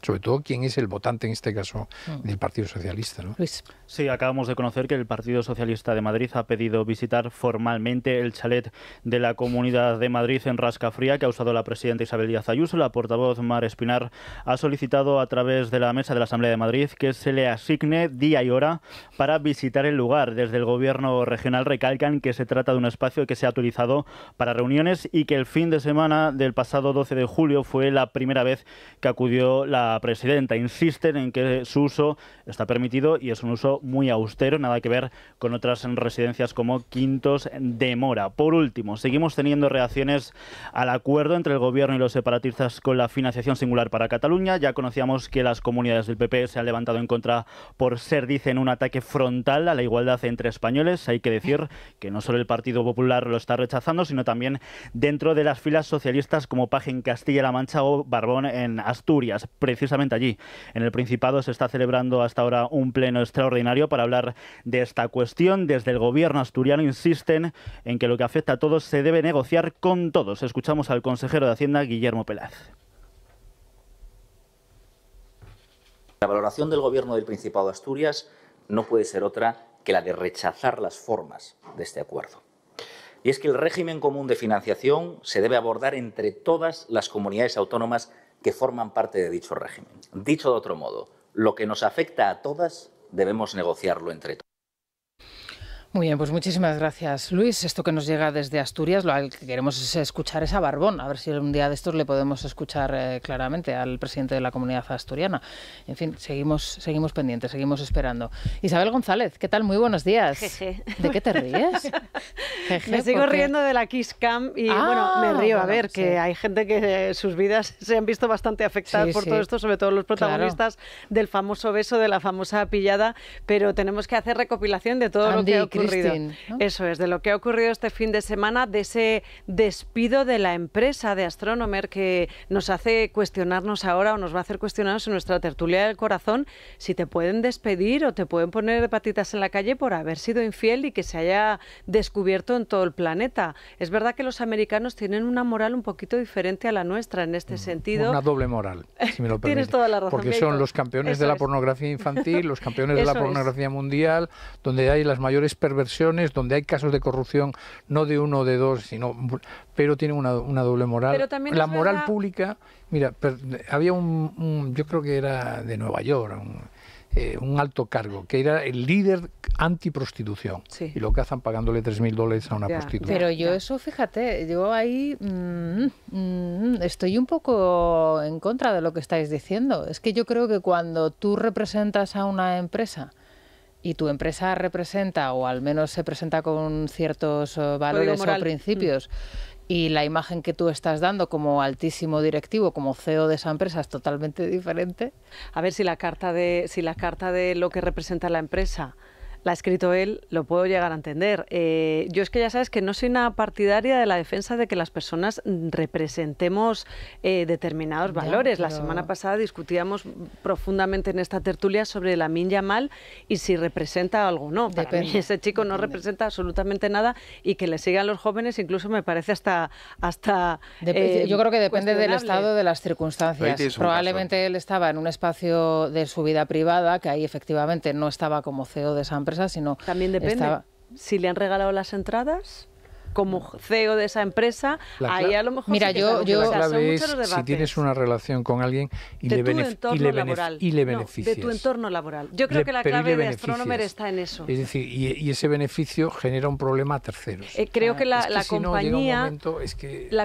Sobre todo quien es el votante, en este caso, del Partido Socialista, ¿no? Luis. Sí, acabamos de conocer que el Partido Socialista de Madrid ha pedido visitar formalmente el chalet de la Comunidad de Madrid en Rascafría, que ha usado la presidenta Isabel Díaz Ayuso. La portavoz Mar Espinar ha solicitado a través de la mesa de la Asamblea de Madrid que se le asigne día y hora para visitar el lugar. Desde el Gobierno regional recalcan que se trata de un espacio que se ha utilizado para reuniones y que el fin de semana del pasado 12 de julio fue la primera vez que acudió la presidenta. Insisten en que su uso está permitido y es un uso muy austero, nada que ver con otras residencias como Quintos de Mora. Por último, seguimos teniendo reacciones al acuerdo entre el Gobierno y los separatistas con la financiación singular para Cataluña. Ya conocíamos que las comunidades del PP se han levantado en contra por ser, dicen, un ataque frontal a la igualdad entre españoles. Hay que decir que no solo el Partido Popular lo está rechazando, sino también dentro de las filas socialistas como Paje en Castilla-La Mancha o Barbón en Asturias. Precisamente allí, en el Principado, se está celebrando hasta ahora un pleno extraordinario para hablar de esta cuestión. Desde el Gobierno asturiano insisten en que lo que afecta a todos se debe negociar con todos. Escuchamos al consejero de Hacienda, Guillermo Pelaz. La valoración del Gobierno del Principado de Asturias no puede ser otra que la de rechazar las formas de este acuerdo. Y es que el régimen común de financiación se debe abordar entre todas las comunidades autónomas que forman parte de dicho régimen. Dicho de otro modo, lo que nos afecta a todas debemos negociarlo entre todos. Muy bien, pues muchísimas gracias, Luis. Esto que nos llega desde Asturias, lo que queremos es escuchar es a Barbón, a ver si un día de estos le podemos escuchar claramente al presidente de la comunidad asturiana. En fin, seguimos pendientes, seguimos esperando. Isabel González, ¿qué tal? Muy buenos días. Jeje. ¿De qué te ríes? Jeje, me sigo riendo de la Kiss Cam y me río, a ver, que hay gente que sus vidas se han visto bastante afectadas por todo esto, sobre todo los protagonistas del famoso beso, de la famosa pillada, pero tenemos que hacer recopilación de todo lo que ha ocurrido. ¿No? Eso es, de lo que ha ocurrido este fin de semana, de ese despido de la empresa de Astronomer que nos hace cuestionarnos ahora o nos va a hacer cuestionarnos en nuestra tertulia del corazón si te pueden despedir o te pueden poner patitas en la calle por haber sido infiel y que se haya descubierto en todo el planeta. Es verdad que los americanos tienen una moral un poquito diferente a la nuestra en este sentido. Una doble moral, si me lo permites. Tienes toda la razón. Porque son los campeones de la pornografía infantil, los campeones de la pornografía mundial, donde hay las mayores perversiones, donde hay casos de corrupción, no de uno o de dos, pero tienen una doble moral. La moral pública, mira, había yo creo que era de Nueva York, un alto cargo, que era el líder antiprostitución. Sí. Y lo cazan pagándole $3.000 a una prostituta. Pero yo eso, fíjate, yo ahí estoy un poco en contra de lo que estáis diciendo. Es que yo creo que cuando tú representas a una empresa y tu empresa representa, o al menos se presenta con ciertos valores o principios, y la imagen que tú estás dando como altísimo directivo, como CEO de esa empresa, es totalmente diferente. A ver si la carta de lo que representa la empresa la ha escrito él, lo puedo llegar a entender. Yo es que ya sabes que no soy una partidaria de la defensa de que las personas representemos determinados valores. La semana pasada discutíamos profundamente en esta tertulia sobre Lamine Yamal y si representa algo o no. Para mí ese chico no representa absolutamente nada, y que le sigan los jóvenes incluso me parece hasta yo creo que depende del estado de las circunstancias. Probablemente él estaba en un espacio de su vida privada, que ahí efectivamente no estaba como CEO de esa empresa, sino también depende. Si le han regalado las entradas como CEO de esa empresa, ahí a lo mejor... Mira, la clave es si tienes una relación con alguien y le beneficias. De tu entorno laboral. Yo creo que la clave de Astronomer está en eso. Es decir, y ese beneficio genera un problema a terceros. Creo que la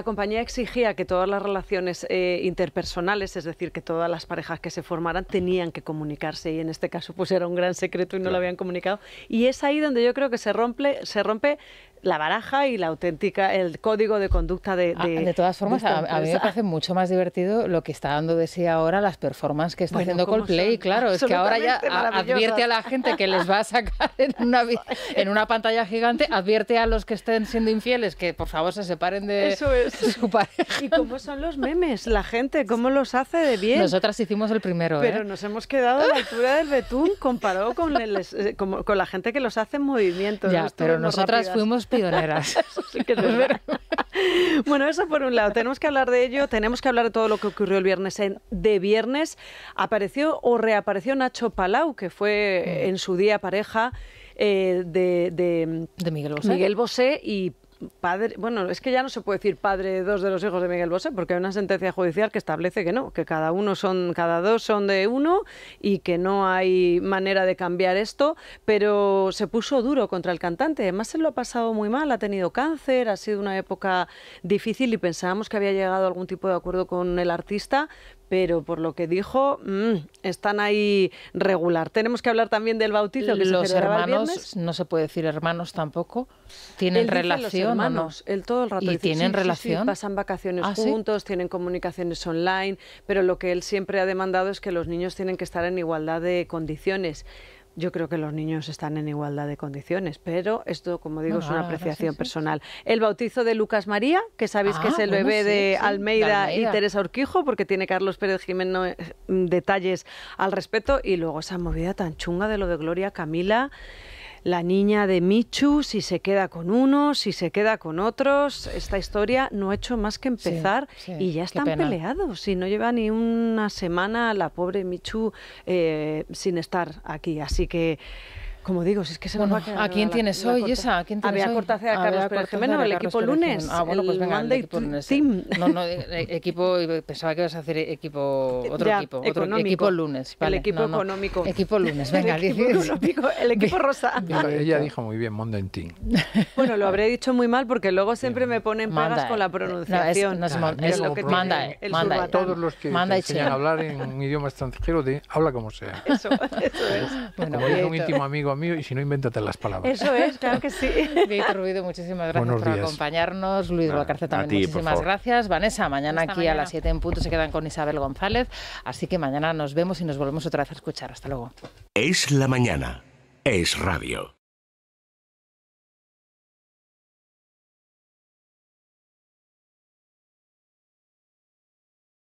compañía exigía que todas las relaciones interpersonales, es decir, que todas las parejas que se formaran tenían que comunicarse, y en este caso pues era un gran secreto y no lo habían comunicado. Y es ahí donde yo creo que se rompe la baraja y el código de conducta de todas formas, a mí me parece mucho más divertido lo que está dando de sí ahora las performances que está haciendo Coldplay. Claro, es que ahora ya advierte a la gente que les va a sacar en una pantalla gigante, advierte a los que estén siendo infieles que por favor se separen de su pareja. ¿Y cómo son los memes? La gente, ¿cómo los hace de bien? Nosotras hicimos el primero. Pero nos hemos quedado a la altura del betún comparado con la gente que los hace en movimiento. Ya, pero nosotras fuimos pioneras. Eso sí que es verdad. Bueno, eso por un lado. Tenemos que hablar de ello, tenemos que hablar de todo lo que ocurrió el viernes. De viernes apareció o reapareció Nacho Palau, que fue en su día pareja de Miguel Bosé y padre, bueno, es que ya no se puede decir padre de dos de los hijos de Miguel Bosé, porque hay una sentencia judicial que establece que no, que cada dos son de uno y que no hay manera de cambiar esto, pero se puso duro contra el cantante. Además se lo ha pasado muy mal, ha tenido cáncer, ha sido una época difícil y pensábamos que había llegado a algún tipo de acuerdo con el artista, pero por lo que dijo, están ahí regular. Tenemos que hablar también del bautizo que los se celebraba hermanos, el viernes. no se puede decir hermanos tampoco, tienen relación, los hermanos, él todo el rato ¿Y dice, tienen relación? Sí, pasan vacaciones juntos, tienen comunicaciones online, pero lo que él siempre ha demandado es que los niños tienen que estar en igualdad de condiciones. Yo creo que los niños están en igualdad de condiciones, pero esto, como digo, es una apreciación personal. El bautizo de Lucas María, que sabéis que es el bebé de Almeida y Teresa Urquijo, porque tiene Carlos Pérez Jiménez detalles al respecto, y luego esa movida tan chunga de lo de Gloria Camila, la niña de Michu, si se queda con unos, si se queda con otros. Esta historia no ha hecho más que empezar y ya están peleados. Y no lleva ni una semana la pobre Michu sin estar aquí. Así que, como digo, si es que se nos va a quedar... ¿A quién tienes hoy, esa? ¿A quién tienes hoy? Cortacea, Carlos Pérez Jiménez, el equipo lunes. Bueno, pues venga, el equipo lunes. Team. No, equipo, pensaba que ibas a hacer otro equipo lunes. Vale, el equipo económico. Equipo lunes, venga. El equipo rosa. Ella dijo muy bien Monday Team. Bueno, lo habré dicho muy mal porque luego siempre me ponen pegas con la pronunciación. No es lo que manda. Todos los que te enseñan a hablar en un idioma extranjero, habla como sea. Eso es. Bueno, como es un íntimo amigo mío, y si no, invéntate las palabras. Eso es, claro que sí. Víctor Ruido, muchísimas gracias por acompañarnos. Luis Valcarce también, muchísimas gracias. Vanessa, mañana aquí a las 7 en punto se quedan con Isabel González, así que mañana nos vemos y nos volvemos otra vez a escuchar. Hasta luego. Es la mañana. Es radio.